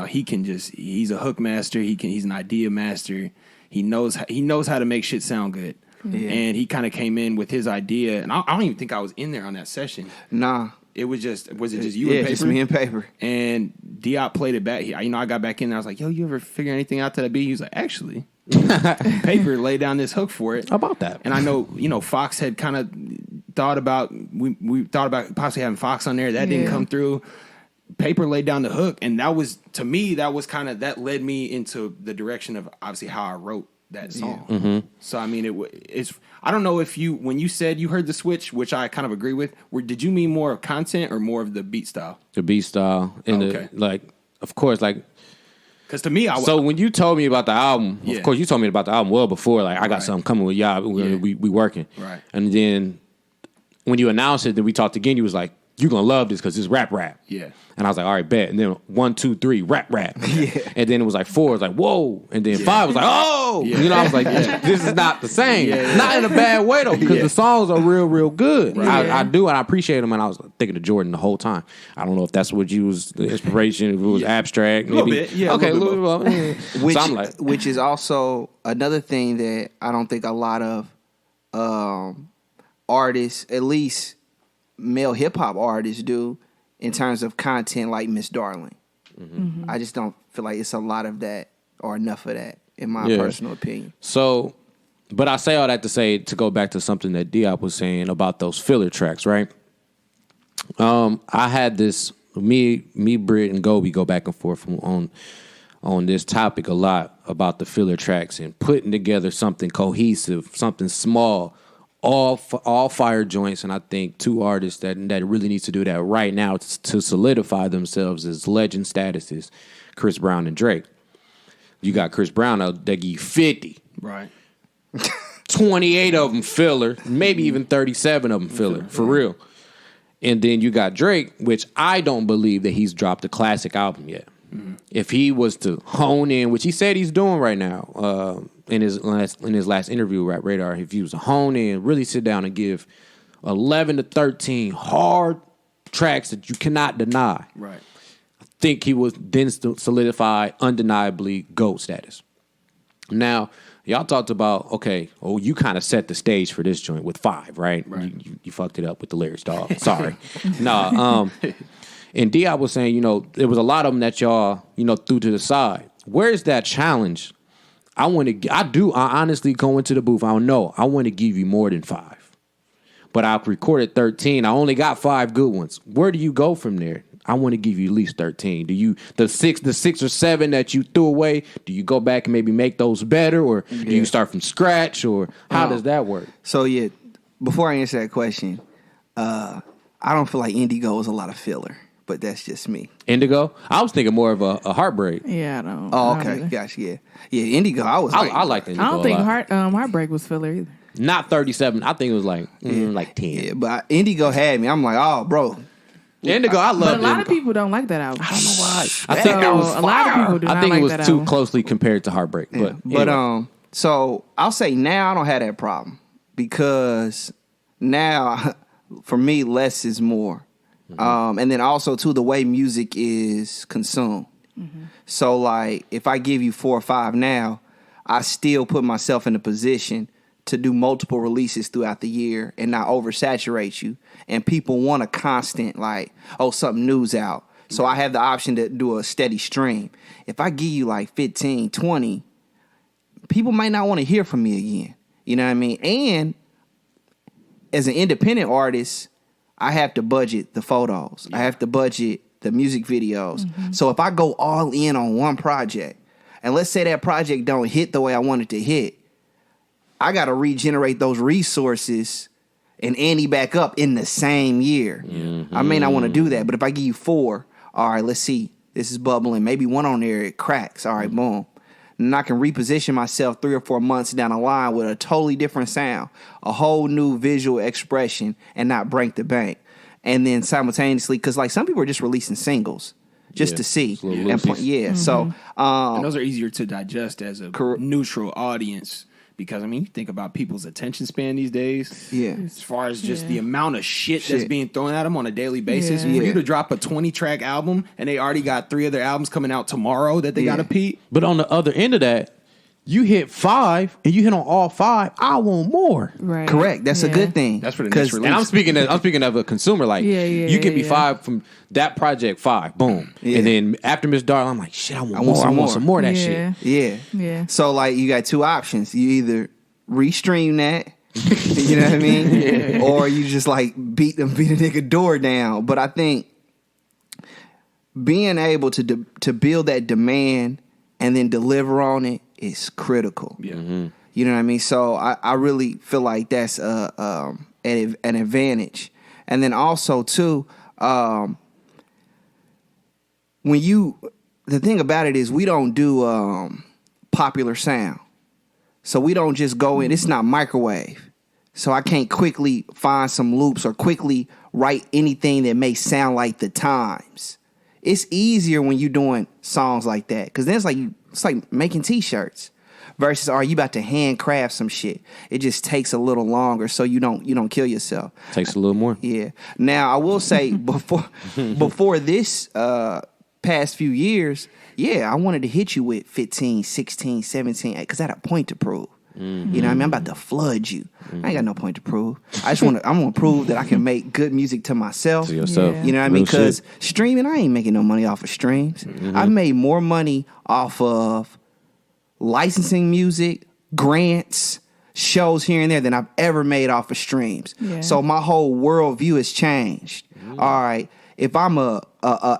he can he's a hook master. He's an idea master. He knows how to make shit sound good. Yeah. And he kind of came in with his idea, and I don't even think I was in there on that session. Nah. It was just you and Paper? Just me and Paper. And Diop played it back. I got back in there. I was like, yo, you ever figure anything out to that beat? He was like, actually, Paper laid down this hook for it. How about that? And I know, Fox had kind of thought about, we thought about possibly having Fox on there. That didn't come through. Paper laid down the hook, and that was, to me, that was kind of, that led me into the direction of obviously how I wrote that song. Mm-hmm. So I mean, it's, I don't know if you, when you said you heard the switch, which I kind of agree with, did you mean more of content or more of the beat style? The beat style and okay. Of course, like. Because to me, so when you told me about the album, of course you told me about the album well before. Like I got something coming with y'all. We working. Right. And then when you announced it, then we talked again. You was like, "You gonna love this because it's rap." Yeah. And I was like, "All right, bet." And then 1, 2, 3, rap. Yeah. And then it was like 4. It was like, whoa. And then 5 was like, oh. Yeah. You know, I was like, this is not the same. Not in a bad way though, because the songs are real good. Right. I do, and I appreciate them. And I was thinking of Jordan the whole time. I don't know if that's what you was the inspiration. If it was abstract, maybe. A little bit. Yeah. Okay. Which is also another thing that I don't think a lot of artists, at least male hip hop artists, do in terms of content, like Miss Darling. Mm-hmm. I just don't feel like it's a lot of that or enough of that, in my personal opinion. So, but I say all that to go back to something that Diop was saying about those filler tracks, right? I had this, me, Britt, and Gobi go back and forth on this topic a lot about the filler tracks and putting together something cohesive, something small, all fire joints. And I think 2 artists that really needs to do that right now to solidify themselves as legend statuses, Chris Brown and Drake. You got Chris Brown out, they give you 50. Right. 28 of them filler, maybe even 37 of them filler, for real. And then you got Drake, which I don't believe that he's dropped a classic album yet. Mm-hmm. If he was to hone in, which he said he's doing right now, in his last interview with Rap Radar, if he was to hone in, really sit down and give 11 to 13 hard tracks that you cannot deny, right? I think he would then solidify undeniably GOAT status. Now, y'all talked about, you kind of set the stage for this joint with 5, right? You fucked it up with the lyrics, dog. Sorry. And Diop was saying, there was a lot of them that y'all, threw to the side. Where's that challenge? I honestly go into the booth. I don't know. I want to give you more than 5. But I've recorded 13. I only got 5 good ones. Where do you go from there? I want to give you at least 13. Do you, the 6 or 7 that you threw away, do you go back and maybe make those better? Or do you start from scratch? Or how does that work? So, before I answer that question, I don't feel like Indigo is a lot of filler. But that's just me. Indigo? I was thinking more of a Heartbreak. Yeah, I don't. Oh, okay. Gotcha, yeah. Indigo, I like Indigo. I don't think Heartbreak was filler either. Not 37. I think it was like 10. Yeah, but Indigo had me. I'm like, oh, bro. Indigo, I love it. But a lot of people don't like that album. I don't know why. I think that was a lot of people do not like that album. I think it was too closely compared to Heartbreak. Yeah. But so I'll say now I don't have that problem. Because now, for me, less is more. Mm-hmm. And then also, too, the way music is consumed. Mm-hmm. So, like, if I give you 4 or 5 now, I still put myself in a position to do multiple releases throughout the year and not oversaturate you. And people want a constant, like, something new's out. So I have the option to do a steady stream. If I give you, like, 15, 20, people might not want to hear from me again. You know what I mean? And as an independent artist, I have to budget the photos. Yeah. I have to budget the music videos. Mm-hmm. So if I go all in on one project, and let's say that project don't hit the way I want it to hit, I got to regenerate those resources and ante back up in the same year. Mm-hmm. I may not want to do that, but if I give you 4, all right, let's see. This is bubbling. Maybe one on there, it cracks. All right, boom. And I can reposition myself 3 or 4 months down the line with a totally different sound, a whole new visual expression, and not break the bank. And then simultaneously, because like some people are just releasing singles just to see. Mm-hmm. So and those are easier to digest as a neutral audience. Because, I mean, you think about people's attention span these days. Yeah. As far as just the amount of shit that's being thrown at them on a daily basis. For you to drop a 20-track album and they already got 3 other albums coming out tomorrow that they got to peep. But on the other end of that, you hit 5 and you hit on all 5. I want more. Right. Correct. That's a good thing. That's for the next release. And I'm speaking of a consumer. Like, you give me 5 from that project, 5, boom. Yeah. And then after Miss Darling, I'm like, shit, I want more. I want some more of that shit. Yeah. So, like, you got 2 options. You either restream that, you know what I mean? Or you just, like, beat a nigga door down. But I think being able to build that demand and then deliver on it is critical. Yeah. You know what I mean? So I really feel like that's an advantage. And then also too, the thing about it is we don't do popular sound. So we don't just go in. It's not microwave. So I can't quickly find some loops or quickly write anything that may sound like the times. It's easier when you're doing songs like that, because then it's like making T-shirts. Versus, are you about to handcraft some shit? It just takes a little longer, so you don't kill yourself. Takes a little more. Yeah. Now I will say before this past few years, yeah, I wanted to hit you with 15, 16, 17, because I had a point to prove. Mm-hmm. You know what I mean? I'm about to flood you. Mm-hmm. I ain't got no point to prove. I'm gonna prove that I can make good music to myself. To yourself. Yeah. You know what I mean? Because streaming, I ain't making no money off of streams. Mm-hmm. I've made more money off of licensing music, grants, shows here and there than I've ever made off of streams. Yeah. So my whole worldview has changed. Mm-hmm. All right. If I'm a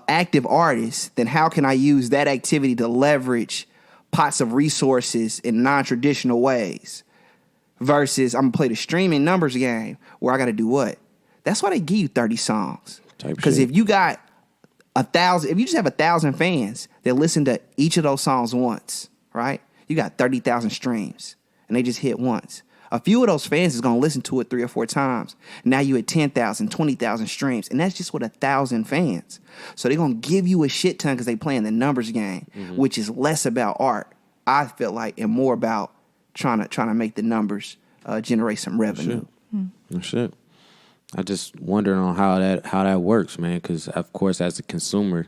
active artist, then how can I use that activity to leverage pots of resources in non-traditional ways? Versus I'm gonna play the streaming numbers game where I gotta do what? That's why they give you 30 songs. Because if you got 1,000, if you just have 1,000 fans that listen to each of those songs once, right? You got 30,000 streams and they just hit once. A few of those fans is going to listen to it 3 or 4 times. Now you at 10,000, 20,000 streams. And that's just with 1,000 fans. So they're going to give you a shit ton because they playing the numbers game, which is less about art, I feel like, and more about trying to make the numbers generate some revenue. Oh, shit. I just wondering on how that works, man, because, of course, as a consumer,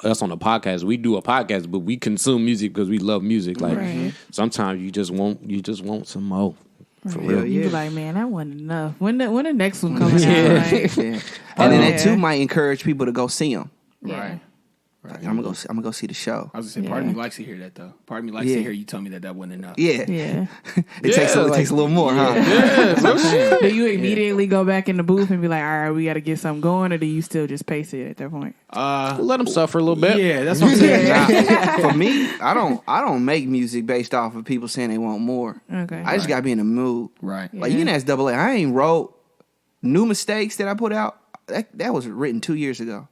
us on the podcast, we do a podcast, but we consume music because we love music. Like sometimes you just want some more. For real. You be like, man, that wasn't enough. When the next one coming out? Like, And then that too might encourage people to go see them. Right. Like, I'm gonna go see the show. I was gonna say, part of me likes to hear that though. Part of me likes to hear you tell me that wasn't enough. Yeah. It takes a little more, huh? Do you immediately go back in the booth and be like, all right, we got to get something going, or do you still just pace it at that point? Let them suffer a little bit. Yeah, that's what I'm saying. For me, I don't make music based off of people saying they want more. Okay. I just gotta be in the mood. Right. Like you can ask Double A. I ain't wrote New Mistakes that I put out. That was written 2 years ago.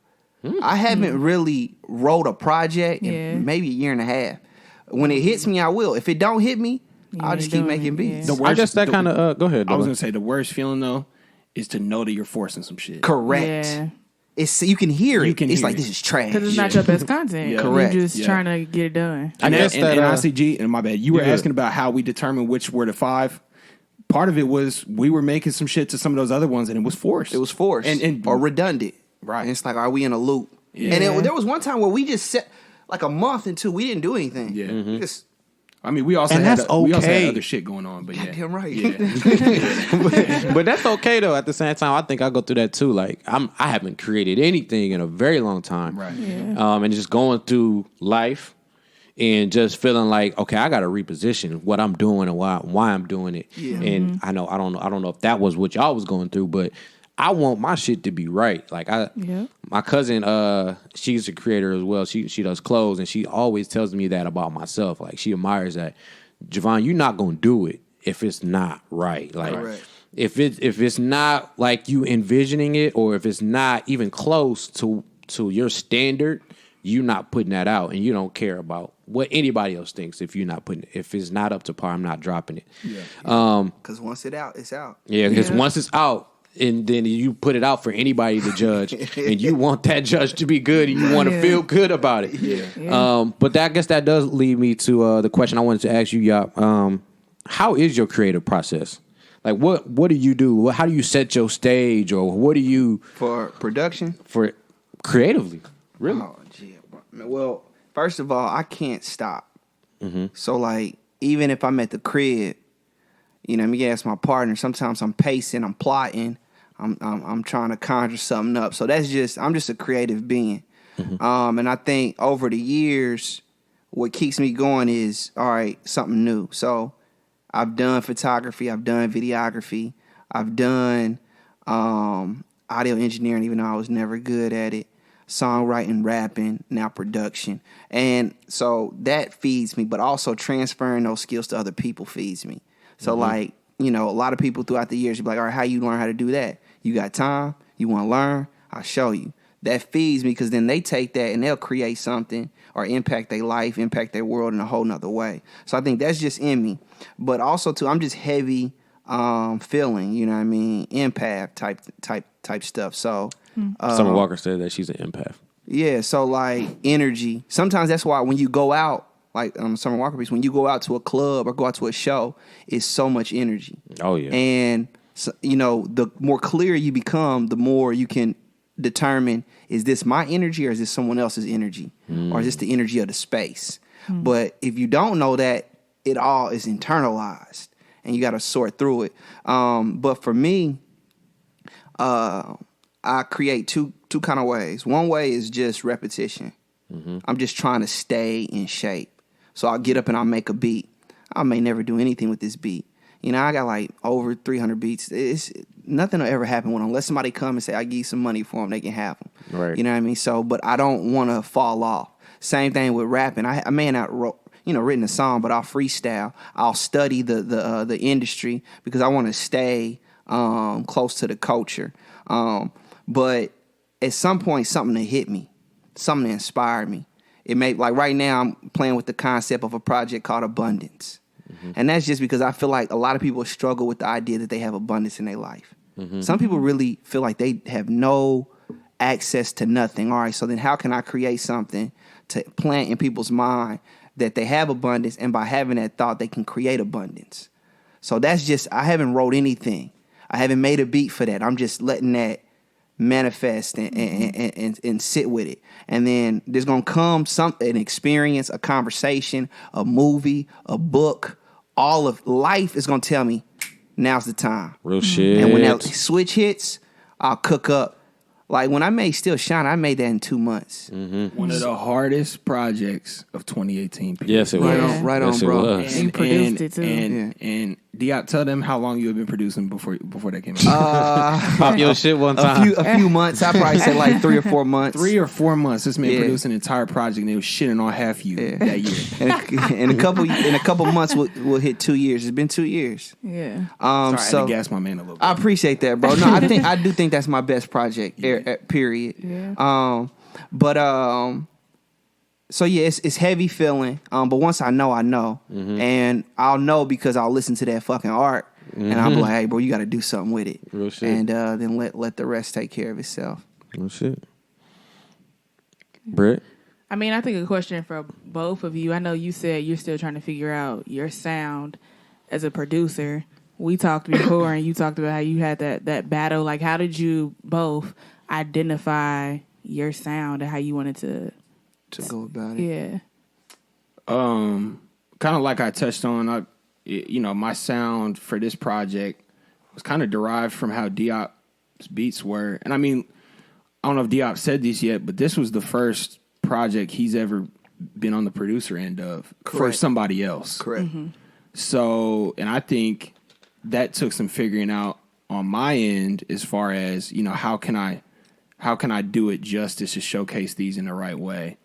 I haven't really wrote a project in maybe a year and a half. When it hits me, I will. If it don't hit me, I'll just keep making beats. I guess that kind of go ahead. I was gonna say the worst feeling though is to know that you're forcing some shit. Correct. Yeah. It's you can hear it. It's like this is trash because it's not your best content. Yeah. Correct. You're just trying to get it done. And ICG, and my bad, you were asking about how we determined which were the 5. Part of it was we were making some shit to some of those other ones, and it was forced. It was forced or redundant. Right. And it's like, are we in a loop? Yeah. And there was one time where we just set like a month into we didn't do anything. Yeah. We just, I mean, we also had other shit going on, but goddamn right. Yeah. but that's okay though. At the same time, I think I go through that too. Like I haven't created anything in a very long time, Right. Yeah. And just going through life and just feeling like, okay, I got to reposition what I'm doing and why I'm doing it. Yeah. And I don't know if that was what y'all was going through, but I want my shit to be right. Like my cousin, she's a creator as well. She does clothes, and she always tells me that about myself. Like she admires that. Javon, you're not gonna do it if it's not right. Like if it's not like you envisioning it, or if it's not even close to your standard, you're not putting that out, and you don't care about what anybody else thinks. If it's not up to par, I'm not dropping it. because once it's out, it's out. Yeah, because once it's out, and then you put it out for anybody to judge, and you want that judge to be good, and you want to feel good about it. But I guess that does lead me to the question I wanted to ask you, Diop. How is your creative process? Like, what do you do? How do you set your stage, or what do you For production? for creatively? Really? Oh, gee. Well, first of all, I can't stop. So, like, even if I'm at the crib, you know, let me ask my partner. Sometimes I'm pacing, I'm plotting, I'm trying to conjure something up. So I'm just a creative being. And I think over the years, what keeps me going is, all right, something new. So I've done photography, I've done videography, I've done audio engineering, even though I was never good at it. songwriting, rapping, now production. And so that feeds me, but also transferring those skills to other people feeds me. So like, you know, a lot of people throughout the years, you're like, all right, how you learn how to do that? You got time? You want to learn? I'll show you. That feeds me because then they take that and they'll create something or impact their life, impact their world in a whole nother way. So I think that's just in me. But also too, I'm just heavy feeling, you know what I mean? Empath type stuff. So Summer Walker said that she's an empath. yeah, so like energy. Sometimes that's why when you go out, like Summer Walker piece, when you go out to a club or go out to a show, it's so much energy. Oh yeah. And so, you know, the more clear you become, the more you can determine, is this my energy or is this someone else's energy? Or is this the energy of the space? But if you don't know that, it all is internalized and you got to sort through it. But for me, I create two kind of ways. One way is just repetition. I'm just trying to stay in shape. So I'll get up and I'll make a beat. I may never do anything with this beat. You know, I got like over 300 beats. Nothing will ever happen with them unless somebody come and say, I give you some money for them, they can have them. Right. You know what I mean? So, but I don't want to fall off. Same thing with rapping. I may not written a song, but I'll freestyle. I'll study the industry because I want to stay close to the culture. But at some point, something that hit me, something that inspired me. It may, like right now, I'm playing with the concept of a project called Abundance. And that's just because I feel like a lot of people struggle with the idea that they have abundance in their life. Some people really feel like they have no access to nothing. All right, so then how can I create something to plant in people's mind that they have abundance, and by having that thought, they can create abundance? So that's just, I haven't wrote anything. I haven't made a beat for that. I'm just letting that manifest and sit with it. And then there's going to come an experience, a conversation, a movie, a book. All of life is going to tell me, now's the time. Real shit. And when that switch hits, I'll cook up. Like when I made Still Shine, I made that in 2 months. One of the hardest projects of 2018. People. Yes, it was. Right on, yes, bro. It was. And you produced it too. And Diop, tell them how long you have been producing before that came out. Pop your shit one time. A few months. I probably said like 3 or 4 months. 3 or 4 months. This man produced an entire project, and it was shitting on half you that year. And in a couple months, we'll hit 2 years. It's been 2 years. Yeah. Sorry, I had to gas my man a little bit. I appreciate that, bro. No, I do think that's my best project. Period. Yeah. So yeah, it's heavy feeling. But once I know, and I'll know because I'll listen to that fucking art, and I'll be like, hey, bro, you got to do something with it. Real shit. And then let the rest take care of itself. Real shit. Britt? I mean, I think a question for both of you. I know you said you're still trying to figure out your sound as a producer. We talked before, and you talked about how you had that battle. Like, how did you both identify your sound and how you wanted to go about it? Yeah. Kind of like I touched on, my sound for this project was kind of derived from how Diop's beats were. And I mean, I don't know if Diop said this yet, but this was the first project he's ever been on the producer end of for somebody else. Correct. So, and I think that took some figuring out on my end as far as, how can I do it justice to showcase these in the right way,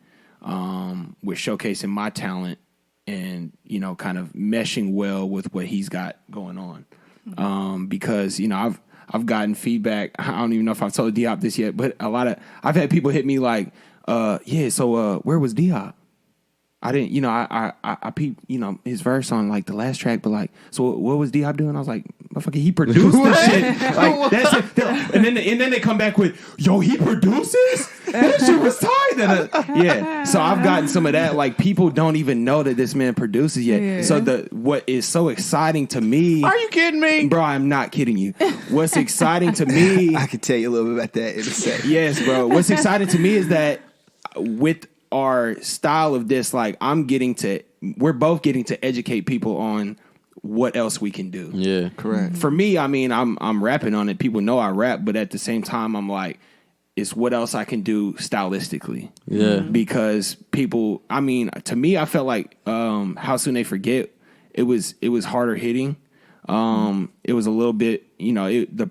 with showcasing my talent and, kind of meshing well with what he's got going on. Because, I've gotten feedback. I don't even know if I've told Diop this yet, but I've had people hit me like, so where was Diop? I didn't, I peeped, his verse on like the last track, but like, so what was Diop doing? I was like, motherfucker, he produced this shit. Like that's it. And then they come back with, yo, he produces? That shit was tight. Yeah. So I've gotten some of that. Like people don't even know that this man produces yet. Yeah. So what is so exciting to me? Are you kidding me? Bro, I'm not kidding you. What's exciting to me? I can tell you a little bit about that in a second. Yes, bro. What's exciting to me is that with our style of this, like we're both getting to educate people on what else we can do. Yeah, correct. For me, I mean, I'm rapping on it. People know I rap, but at the same time, I'm like, it's what else I can do stylistically. Yeah, because people, I mean, to me, I felt like How Soon They Forget. It was harder hitting. It was a little bit,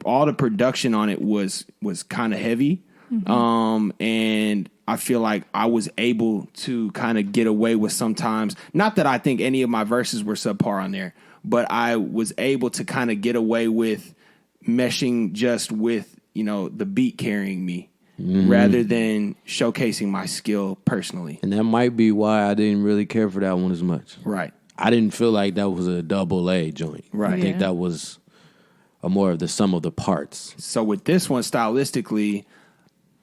all the production on it was kind of heavy. And I feel like I was able to kind of get away with sometimes, not that I think any of my verses were subpar on there, but I was able to kind of get away with meshing just with, the beat carrying me rather than showcasing my skill personally. And that might be why I didn't really care for that one as much. Right. I didn't feel like that was a double A joint. Right. I think that was a more of the sum of the parts. So with this one, stylistically,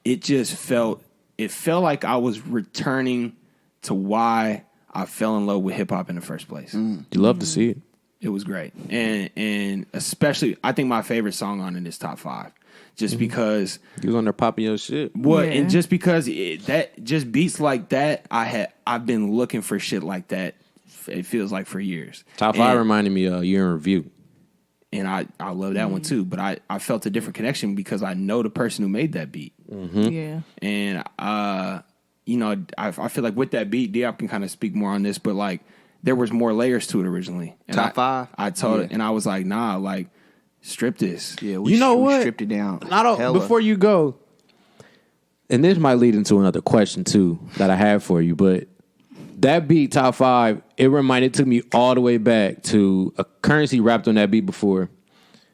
it felt like I was returning to why I fell in love with hip hop in the first place. You love to see it. It was great. And especially, I think my favorite song on it is top 5. Just because you was on there popping your shit. And just because that just beats like that, I've been looking for shit like that. It feels like for years. Top 5 reminded me of Year in Review. And I love that one too. But I felt a different connection because I know the person who made that beat. Yeah. And I feel like with that beat, Diop can kind of speak more on this, but like there was more layers to it originally. And top 5? I told it, and I was like, nah, like strip this. Yeah, we stripped it down. Before you go, and this might lead into another question too that I have for you, but that beat, top 5, it took me all the way back to a Currency rapped on that beat before.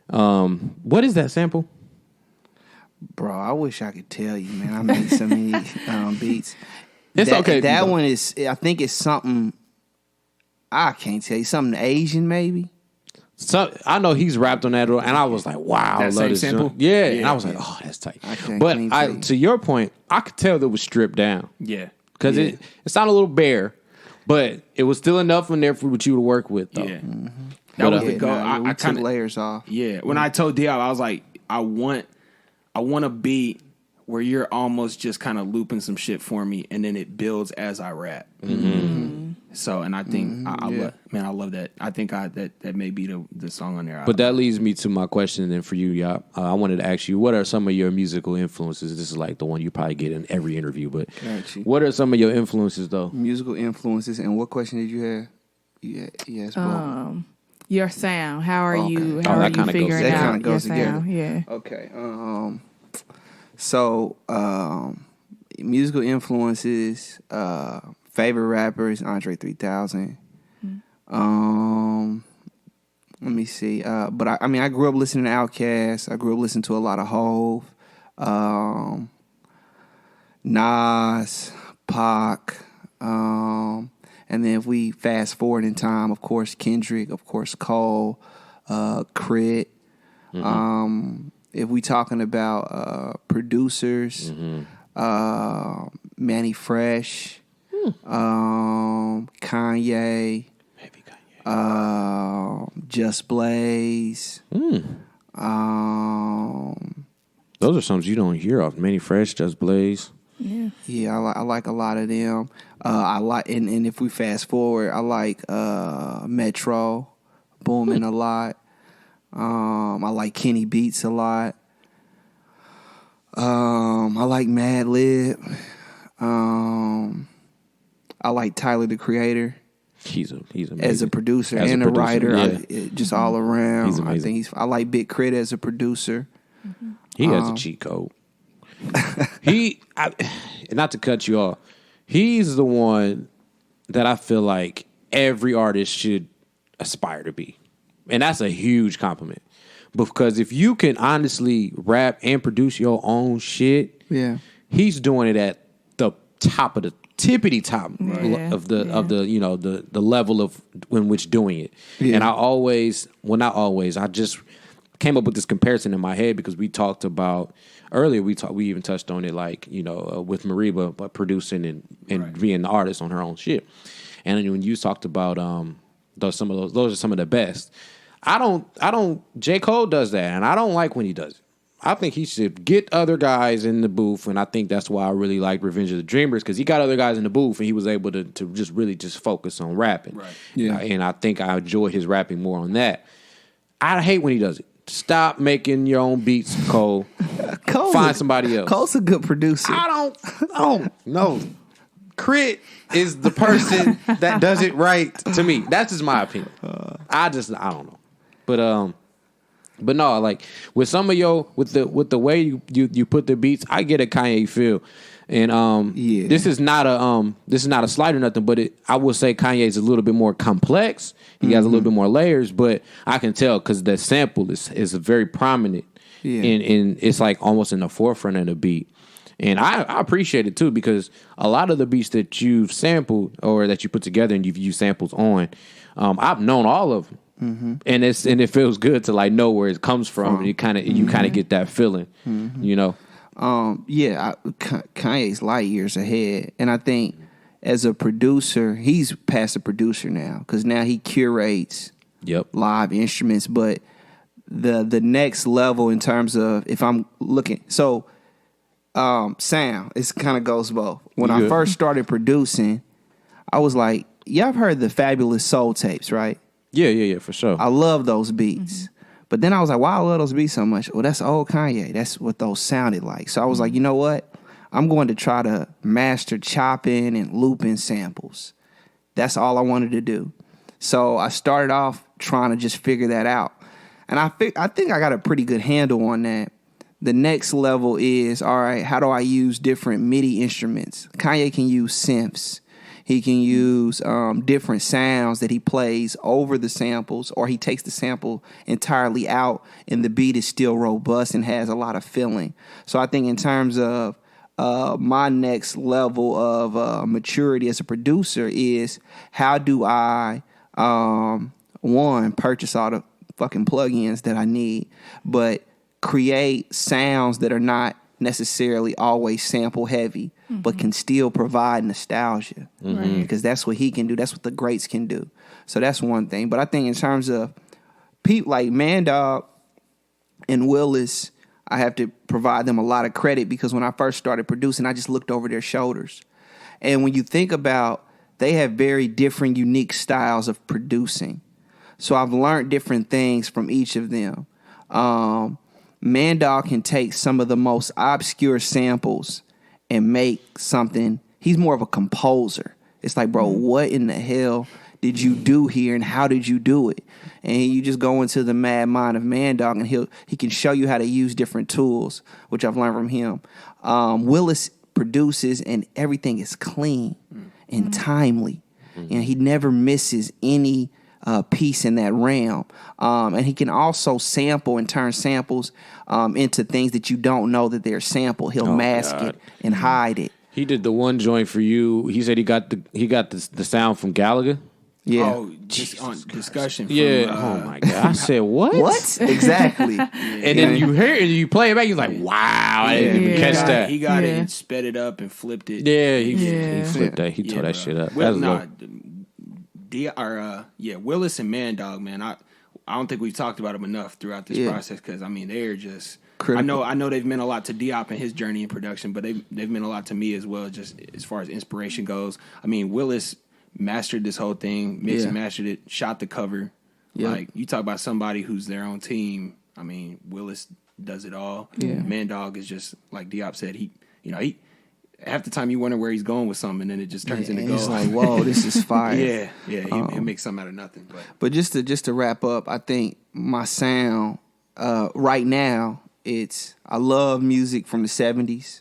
What is that sample? Bro, I wish I could tell you, man. I made so many beats. It's okay. That one is, I think it's something, I can't tell you, something Asian maybe. So I know he's rapped on that, and I was like, "Wow, I love this sample." Yeah, and I was like, "Oh, that's tight." But to your point, I could tell that it was stripped down. Yeah, because it sounded a little bare, but it was still enough in there for what you to work with. Though. Yeah, that was the goal. I took layers off. Yeah, when I told Diop, I was like, I want a beat where you're almost just kind of looping some shit for me, and then it builds as I rap. So, and I think I love that. I think that may be the song on there. But that leads me to my question then for you, Yop. I wanted to ask you, what are some of your musical influences? This is like the one you probably get in every interview, but what are some of your influences though? Musical influences, and what question did you have? Yes, your sound. How are you? How are you figuring out your together. sound? Yeah. Okay. So musical influences. Favorite rappers: Andre 3000. Let me see. But I grew up listening to Outkast. I grew up listening to a lot of Hove, Nas, Pac. And then if we fast forward in time, of course Kendrick, of course Cole, Crit. If we talking about producers, Manny Fresh, Kanye, Just Blaze. Those are songs you don't hear off. Manny Fresh, Just Blaze. Yeah, I like a lot of them. I like, and if we fast forward, I like Metro Boomin a lot. I like Kenny Beats a lot. I like Mad Lib. I like Tyler the Creator. He's amazing. As a producer and a writer, just all around. He's amazing. I like Big Crit as a producer. He has a cheat code. Not to cut you off, he's the one that I feel like every artist should aspire to be. And that's a huge compliment. Because if you can honestly rap and produce your own shit, he's doing it at the top of the tippity top of the level of in which doing it. And I just came up with this comparison in my head because we talked about earlier. We even touched on it, like with Mariba, but producing and being the artist on her own shit. And then when you talked about those are some of the best. J. Cole does that, and I don't like when he does it. I think he should get other guys in the booth, and I think that's why I really like Revenge of the Dreamers, because he got other guys in the booth, and he was able to just really just focus on rapping. Right. Yeah. And I think I enjoy his rapping more on that. I hate when he does it. Stop making your own beats, Cole. Find somebody else. Cole's a good producer. No. Crit is the person that does it right to me. That's just my opinion. I don't know. But But no, like with some of your with the way you put the beats, I get a Kanye feel. And this is not a slight or nothing, but I would say Kanye's a little bit more complex. He has a little bit more layers, but I can tell because the sample is very prominent, and it's like almost in the forefront of the beat. And I appreciate it too because a lot of the beats that you've sampled or that you put together and you've used samples on, I've known all of them. And it feels good to like know where it comes from. And you kind of get that feeling, you know. Kanye's light years ahead, and I think as a producer, he's past a producer now because now he curates live instruments. But the next level in terms of if I'm looking sound, it kind of goes both. When I first started producing, I was like, y'all have heard the Fabulous Soul tapes, right? Yeah, for sure. I love those beats. But then I was like, why I love those beats so much? Well, that's old Kanye. That's what those sounded like. So I was like, you know what? I'm going to try to master chopping and looping samples. That's all I wanted to do. So I started off trying to just figure that out. And I think I got a pretty good handle on that. The next level is, all right, how do I use different MIDI instruments? Kanye can use synths. He can use different sounds that he plays over the samples, or he takes the sample entirely out and the beat is still robust and has a lot of feeling. So I think in terms of my next level of maturity as a producer is how do I, one, purchase all the fucking plugins that I need, but create sounds that are not necessarily always sample heavy, but can still provide nostalgia. Because that's what he can do. That's what the greats can do. So that's one thing. But I think in terms of people like Mandog and Willis, I have to provide them a lot of credit because when I first started producing, I just looked over their shoulders. And when you think about, they have very different, unique styles of producing. So I've learned different things from each of them. Mandog can take some of the most obscure samples and make something. He's more of a composer. It's like, bro, what in the hell did you do here and how did you do it? And you just go into the mad mind of Mandog and he can show you how to use different tools, which I've learned from him. Willis produces and everything is clean and timely. And he never misses any piece in that realm. And he can also sample and turn samples into things that you don't know that they're sampled. He'll mask it and hide it. He did the one joint for you. He said he got the sound from Gallagher. Yeah. Oh, just on discussion. From, oh my god! I said what? What exactly? And then you hear it, you play it back. You're like, wow! I didn't even catch that. He got it and sped it up and flipped it. Yeah, he flipped that. He tore that shit up. Willis and Mandog, man. I don't think we've talked about them enough throughout this process because I mean they're just critical. I know they've meant a lot to Diop and his journey in production, but they've meant a lot to me as well, just as far as inspiration goes. I mean, Willis mastered this whole thing, mixed and mastered it, shot the cover. Yep. Like you talk about somebody who's their own team. I mean, Willis does it all. Yeah. Mandog is just like Diop said. He half the time you wonder where he's going with something, and then it just turns into gold. It's like, whoa, this is fire. He makes something out of nothing. But just to wrap up, I think my sound right now, I love music from the 70s.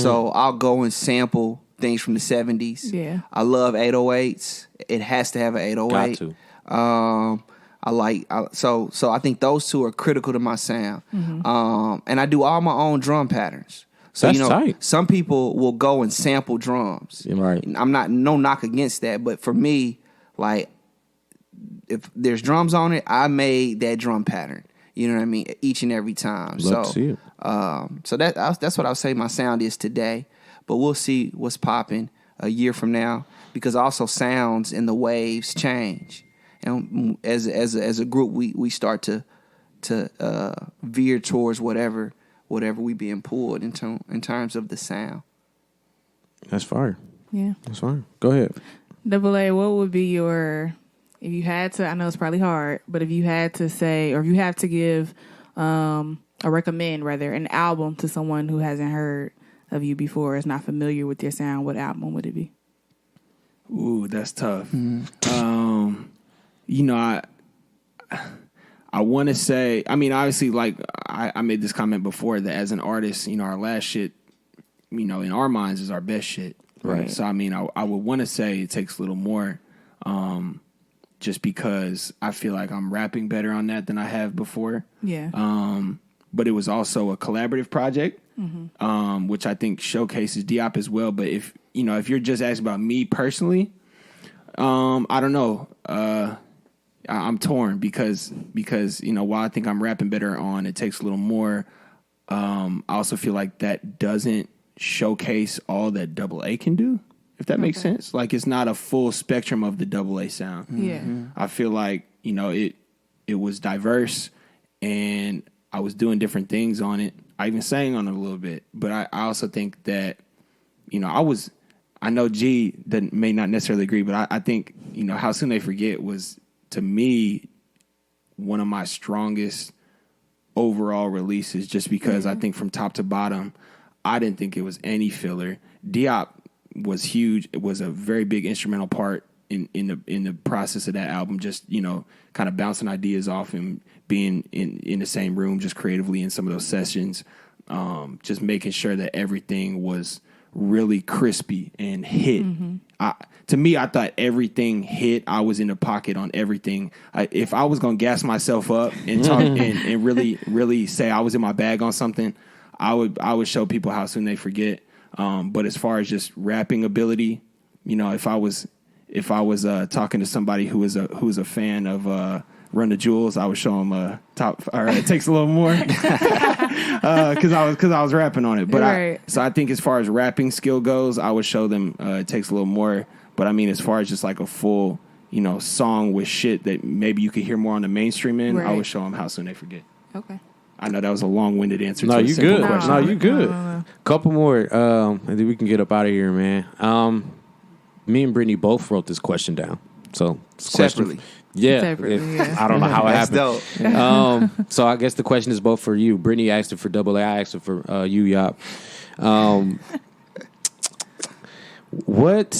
So I'll go and sample things from the 70s. Yeah. I love 808s. It has to have an 808. Got to. So I think those two are critical to my sound. And I do all my own drum patterns. So that's tight. Some people will go and sample drums. You're right. I'm not no knock against that, but for me, like if there's drums on it, I made that drum pattern. You know what I mean? Each and every time. Love to see it. So that's what I would say my sound is today. But we'll see what's popping a year from now because also sounds and the waves change. And as a group, we start to veer towards whatever we being pulled in terms of the sound. That's fire. Yeah, that's fire. Go ahead. Double A, what would be your, if you had to, I know it's probably hard, but if you had to say, or if you have to give or recommend rather an album to someone who hasn't heard of you before, is not familiar with your sound, what album would it be? Ooh, that's tough. I want to say, I mean, obviously, like I made this comment before that as an artist, our last shit, in our minds is our best shit. Right. So, I mean, I would want to say it takes a little more, just because I feel like I'm rapping better on that than I have before. Yeah. But it was also a collaborative project, which I think showcases Diop as well. But if you're just asking about me personally, I don't know. I'm torn because while I think I'm rapping better on It Takes a Little More, I also feel like that doesn't showcase all that Double A can do, if that makes sense. Like, it's not a full spectrum of the Double A sound. Yeah. I feel like, it was diverse, and I was doing different things on it. I even sang on it a little bit. But I also think that, I know G that may not necessarily agree, but I think, How Soon They Forget was, to me, one of my strongest overall releases, just because I think from top to bottom, I didn't think it was any filler. Diop was huge. It was a very big instrumental part in the process of that album, just, kind of bouncing ideas off and being in the same room just creatively in some of those sessions, just making sure that everything was really crispy and hit. To me, I thought everything hit. I was in the pocket on everything. If I was going to gas myself up and talk and really say I was in my bag on something, I would show people How Soon They Forget. But as far as just rapping ability, if I was talking to somebody who was a fan of Run the Jewels, I would show them top. All right, It Takes a Little More, because I was rapping on it. But so I think as far as rapping skill goes, I would show them It Takes a Little More. But I mean, as far as just like a full song with shit that maybe you could hear more on the mainstream end, I would show them How Soon They Forget. Okay. I know that was a long-winded answer. No, to a you simple good. question. No, you good. Couple more, and then we can get up out of here, man. Me and Brittany both wrote this question down. So Separately. Separately, I don't know how it happened. Dope. So I guess the question is both for you. Brittany asked it for Double A. I asked it for you, Yop. What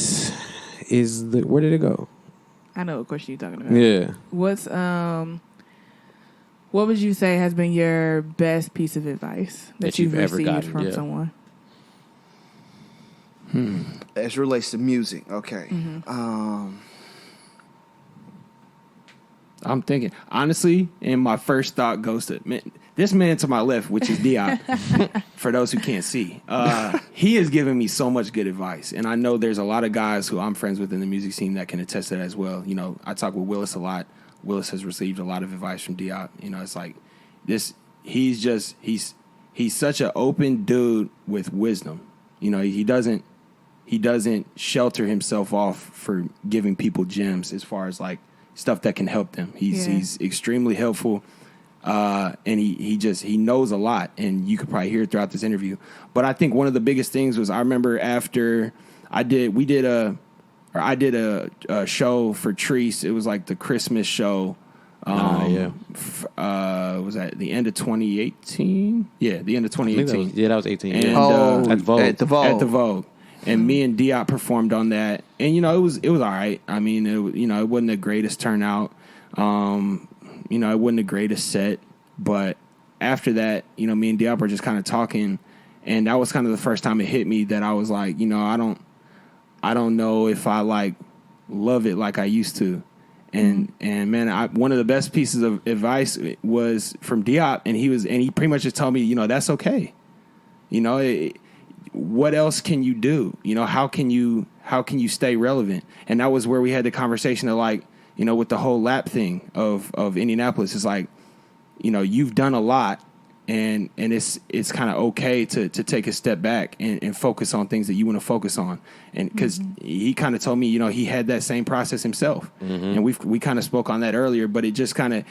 is where did it go? I know what question you're talking about. Yeah. What would you say has been your best piece of advice that you've ever received gotten, from someone? As relates to music, okay. I'm thinking, honestly, and my first thought goes to this man to my left, which is Diop, for those who can't see. He has given me so much good advice. And I know there's a lot of guys who I'm friends with in the music scene that can attest to that as well. I talk with Willis a lot. Willis has received a lot of advice from Diop. It's like this. He's such an open dude with wisdom. He doesn't shelter himself off for giving people gems as far as like stuff that can help them. He's extremely helpful, and he knows a lot, and you could probably hear it throughout this interview. But I think one of the biggest things was I remember after I did a show for Treese. It was like the Christmas show. Was that the end of 2018? Yeah, the end of 2018. That was 18. And, at Vogue. At the Vogue. And me and Diop performed on that, and it was all right. I mean, it wasn't the greatest turnout. It wasn't the greatest set, but after that, me and Diop were just kind of talking, and that was kind of the first time it hit me that I was like, I don't know if I like love it like I used to. And man, one of the best pieces of advice was from Diop, and he pretty much just told me, that's okay. What else can you do? How can you stay relevant? And that was where we had the conversation of like, with the whole lap thing of Indianapolis. It's like, you've done a lot, and it's kind of okay to take a step back and focus on things that you want to focus on. And because he kind of told me, he had that same process himself, and we kind of spoke on that earlier. But it just kind of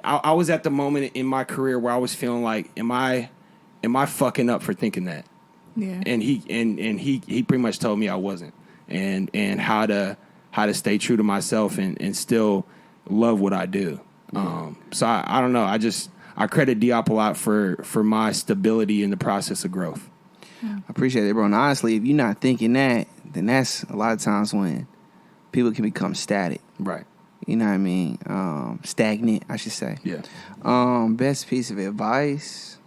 I was at the moment in my career where I was feeling like, am I fucking up for thinking that? Yeah. And he pretty much told me I wasn't, and how to stay true to myself and still love what I do. So I don't know. I credit Diop a lot for my stability in the process of growth. I appreciate it, bro. And honestly, if you're not thinking that, then that's a lot of times when people can become static. Right. You know what I mean? Stagnant, I should say. Yeah. Best piece of advice.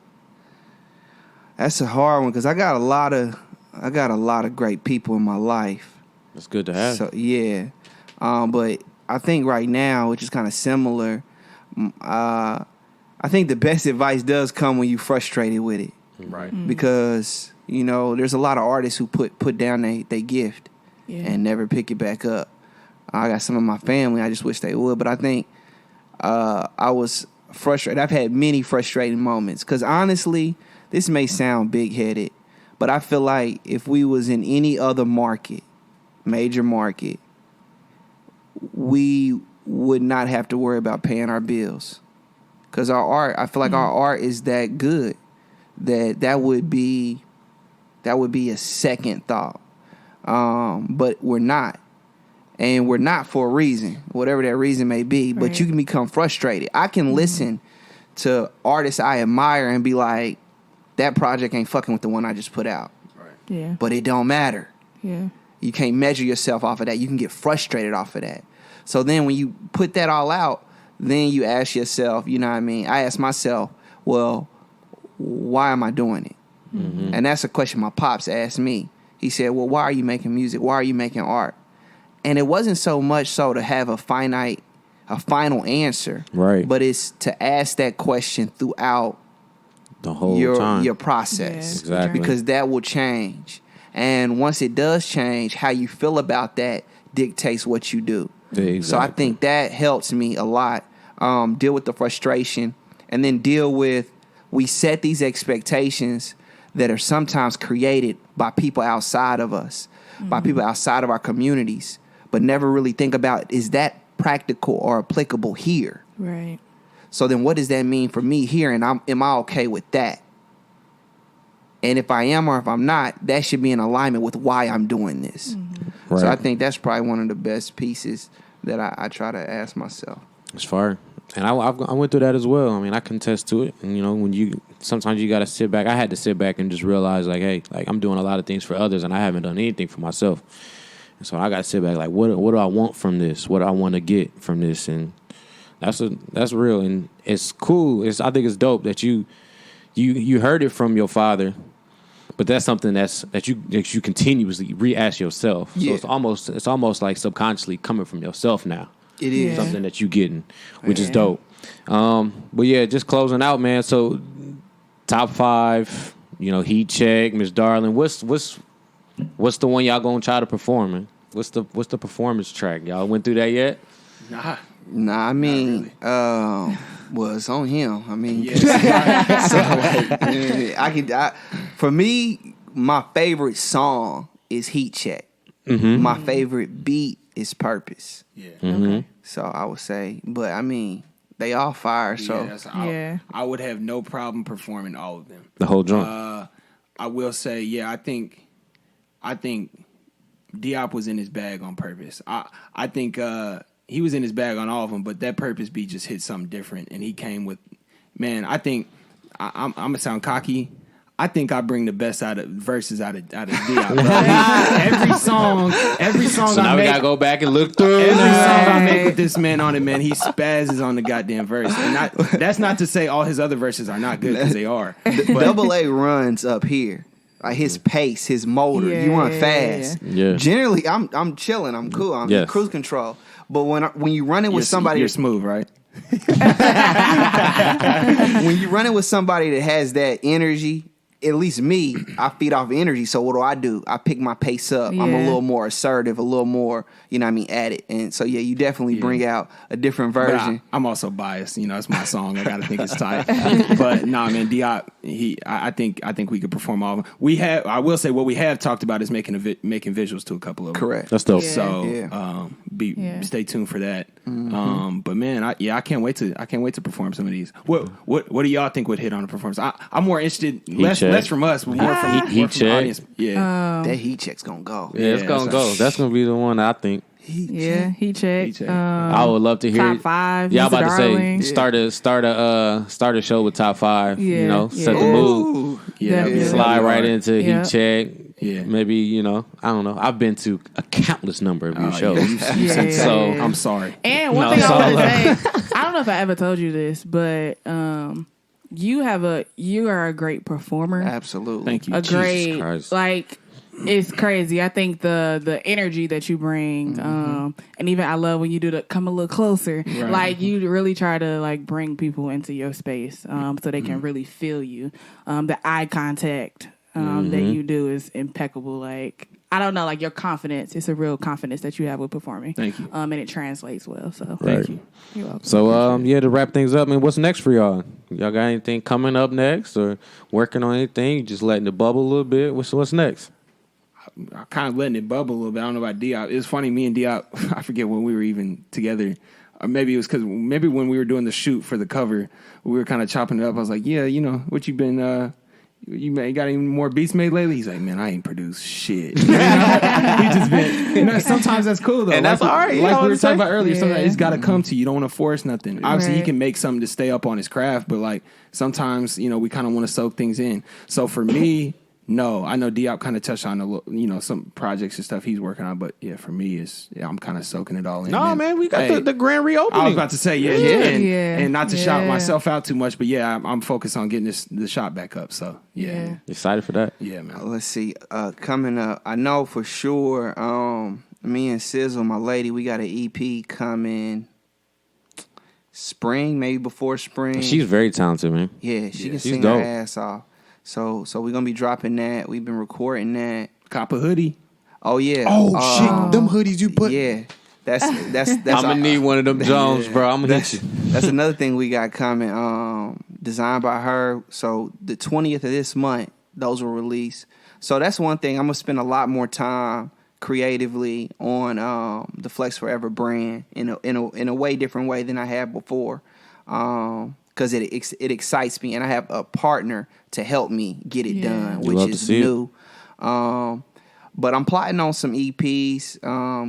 That's a hard one because I got a lot of great people in my life. That's good to have. So yeah, but I think right now, which is kind of similar, I think the best advice does come when you're frustrated with it. Right. Because there's a lot of artists who put down they gift and never pick it back up. I got some of my family. I just wish they would, but I think I was frustrated. I've had many frustrating moments because honestly, this may sound big-headed, but I feel like if we was in any other market, major market, we would not have to worry about paying our bills. Because our art, I feel like our art is that good that would be a second thought. But we're not. And we're not for a reason, whatever that reason may be. But you can become frustrated. I can listen to artists I admire and be like, that project ain't fucking with the one I just put out. Right. Yeah. But it don't matter. Yeah. You can't measure yourself off of that. You can get frustrated off of that. So then when you put that all out, then you ask yourself, you know what I mean? I ask myself, well, why am I doing it? Mm-hmm. And that's a question my pops asked me. He said, well, why are you making music? Why are you making art? And it wasn't so much so to have a final answer. Right. But it's to ask that question throughout the whole time. Your process. Yeah. Exactly. Because that will change. And once it does change, how you feel about that dictates what you do. Exactly. So I think that helps me a lot. Deal with the frustration and then deal with, we set these expectations that are sometimes created by people outside of us, by people outside of our communities, but never really think about, is that practical or applicable here? Right. So then what does that mean for me here? And am I okay with that? And if I am or if I'm not, that should be in alignment with why I'm doing this. Right. So I think that's probably one of the best pieces that I try to ask myself. It's fire. And I went through that as well. I mean, I contest to it. And, when sometimes you got to sit back. I had to sit back and just realize, like, hey, like, I'm doing a lot of things for others and I haven't done anything for myself. And so I got to sit back, like, what do I want from this? What do I want to get from this? And that's real. And it's cool. I think it's dope that you heard it from your father, but that's something that you continuously re-ask yourself. Yeah. So it's almost like subconsciously coming from yourself now. It is. Something that you getting, which is dope. But yeah, just closing out, man. So top 5, Heat Check, Miss Darling. What's the one y'all gonna try to perform? Man? What's the performance track? Y'all went through that yet? Nah, I mean, really. Well, it's on him. I mean, Yeah. so like, for me, my favorite song is Heat Check. Mm-hmm. My favorite beat is Purpose. Yeah. Mm-hmm. So I would say, but I mean, they all fire. So I would have no problem performing all of them. The whole joint. I will say, yeah, I think Diop was in his bag on Purpose. I think he was in his bag on all of them, but that Purpose beat just hit something different, and he came with, man. I think I'm gonna sound cocky. I think I bring the best verses out of Diop. every song. So now we gotta go back and look through. Every song I make with this man on it, man, he spazzes on the goddamn verse. And that's not to say all his other verses are not good, because they are. But Double A runs up here. Like his pace, his motor, you run fast. Yeah. Generally, I'm chilling. I'm cool. I'm in cruise control. But when you run it with somebody, you're smooth, right? when you run it with somebody that has that energy, at least me, I feed off energy. So what do? I pick my pace up. Yeah. I'm a little more assertive, a little more, at it. And so, yeah, you definitely bring out a different version. I'm also biased. It's my song. I got to think it's tight. But nah, man, Diop, I think we could perform all of them. I will say what we have talked about is making visuals to a couple of them. Correct. That's dope. So stay tuned for that. Mm-hmm. But man, I can't wait to perform some of these. What do y'all think would hit on a performance? I'm more interested, less from us, but more from the audience. Yeah, that Heat Check's gonna go. Yeah, it's gonna go. That's gonna be the one I think. Heat Check. I would love to hear top 5. Yeah, I'm about Darling. to say start a show with top 5. Yeah. Set the mood. Yeah. Slide right into Heat Check. Yeah. Maybe, I don't know. I've been to a countless number of your shows. So I'm sorry. And one thing I want to say, I don't know if I ever told you this, but you are a great performer. Absolutely. Thank you. Jesus Christ. Like, it's crazy. I think the energy that you bring, and even I love when you do the come a little closer. Right. Like, you really try to like bring people into your space, so they can really feel you. The eye contact that you do is impeccable. Like, I don't know, like your confidence. It's a real confidence that you have with performing. Thank you. And it translates well. So thank you. You're welcome. So to wrap things up, what's next for y'all? Y'all got anything coming up next, or working on anything? Just letting it bubble a little bit. What's next? I'm kind of letting it bubble a little bit. I don't know about Diop. It was funny, me and Diop, I forget when we were even together. Or maybe it was because when we were doing the shoot for the cover, we were kind of chopping it up. I was like, yeah, what you been, got any more beats made lately? He's like, man, I ain't produced shit. He just been, sometimes that's cool though. And that's all right. Like we were talking about earlier, sometimes it's got to come to you. You don't want to force nothing. Obviously, he can make something to stay up on his craft, but like sometimes, we kind of want to soak things in. So for me, no, I know Diop kind of touched on some projects and stuff he's working on, but yeah, for me, I'm kind of soaking it all in. No, man, we got the grand reopening. I was about to say, and not to shout myself out too much, but yeah, I'm focused on getting the shop back up. So yeah. Excited for that? Yeah, man. Let's see, coming up, I know for sure. Me and Sizzle, my lady, we got an EP coming. Spring, maybe before spring. She's very talented, man. Yeah, she can sing her ass off. So we're gonna be dropping that. We've been recording that. Cop a hoodie. Oh yeah. Oh shit, them hoodies you put. Yeah, that's. I'm gonna need one of them Jones, bro. I'm gonna hit you. That's another thing we got coming. Designed by her. So the 20th of this month, those will release. So that's one thing. I'm gonna spend a lot more time creatively on the Flex Forever brand in a way different way than I have before. Because it excites me, and I have a partner to help me get it done, which is new. But I'm plotting on some EPs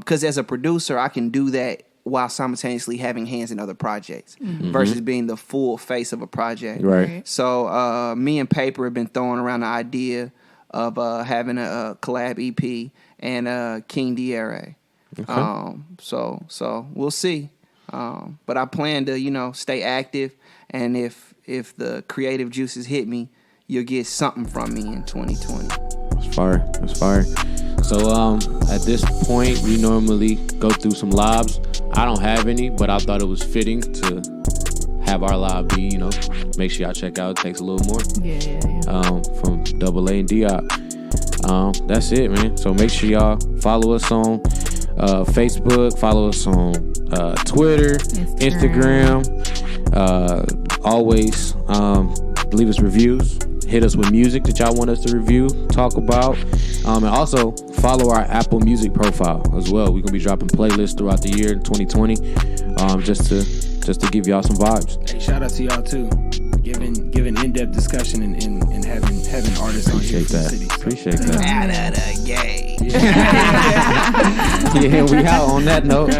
because as a producer, I can do that while simultaneously having hands in other projects versus being the full face of a project. Right. So me and Paper have been throwing around the idea of having a collab EP and King Diere. Okay. So we'll see. But I plan to stay active. And if the creative juices hit me, you'll get something from me in 2020. That's fire. So at this point, we normally go through some lobs. I don't have any, but I thought it was fitting to have our lob be, make sure y'all check out. It takes a little more. Yeah. From Double A and Diop. That's it, man. So make sure y'all follow us on Facebook, follow us on Twitter, Instagram. Always leave us reviews. Hit us with music that y'all want us to review, talk about, and also follow our Apple Music profile as well. We're gonna be dropping playlists throughout the year in 2020, just to give y'all some vibes. Hey, shout out to y'all too, giving in-depth discussion and having artists on here from the city. So. Appreciate that. Out of the game. Yeah, we out on that note.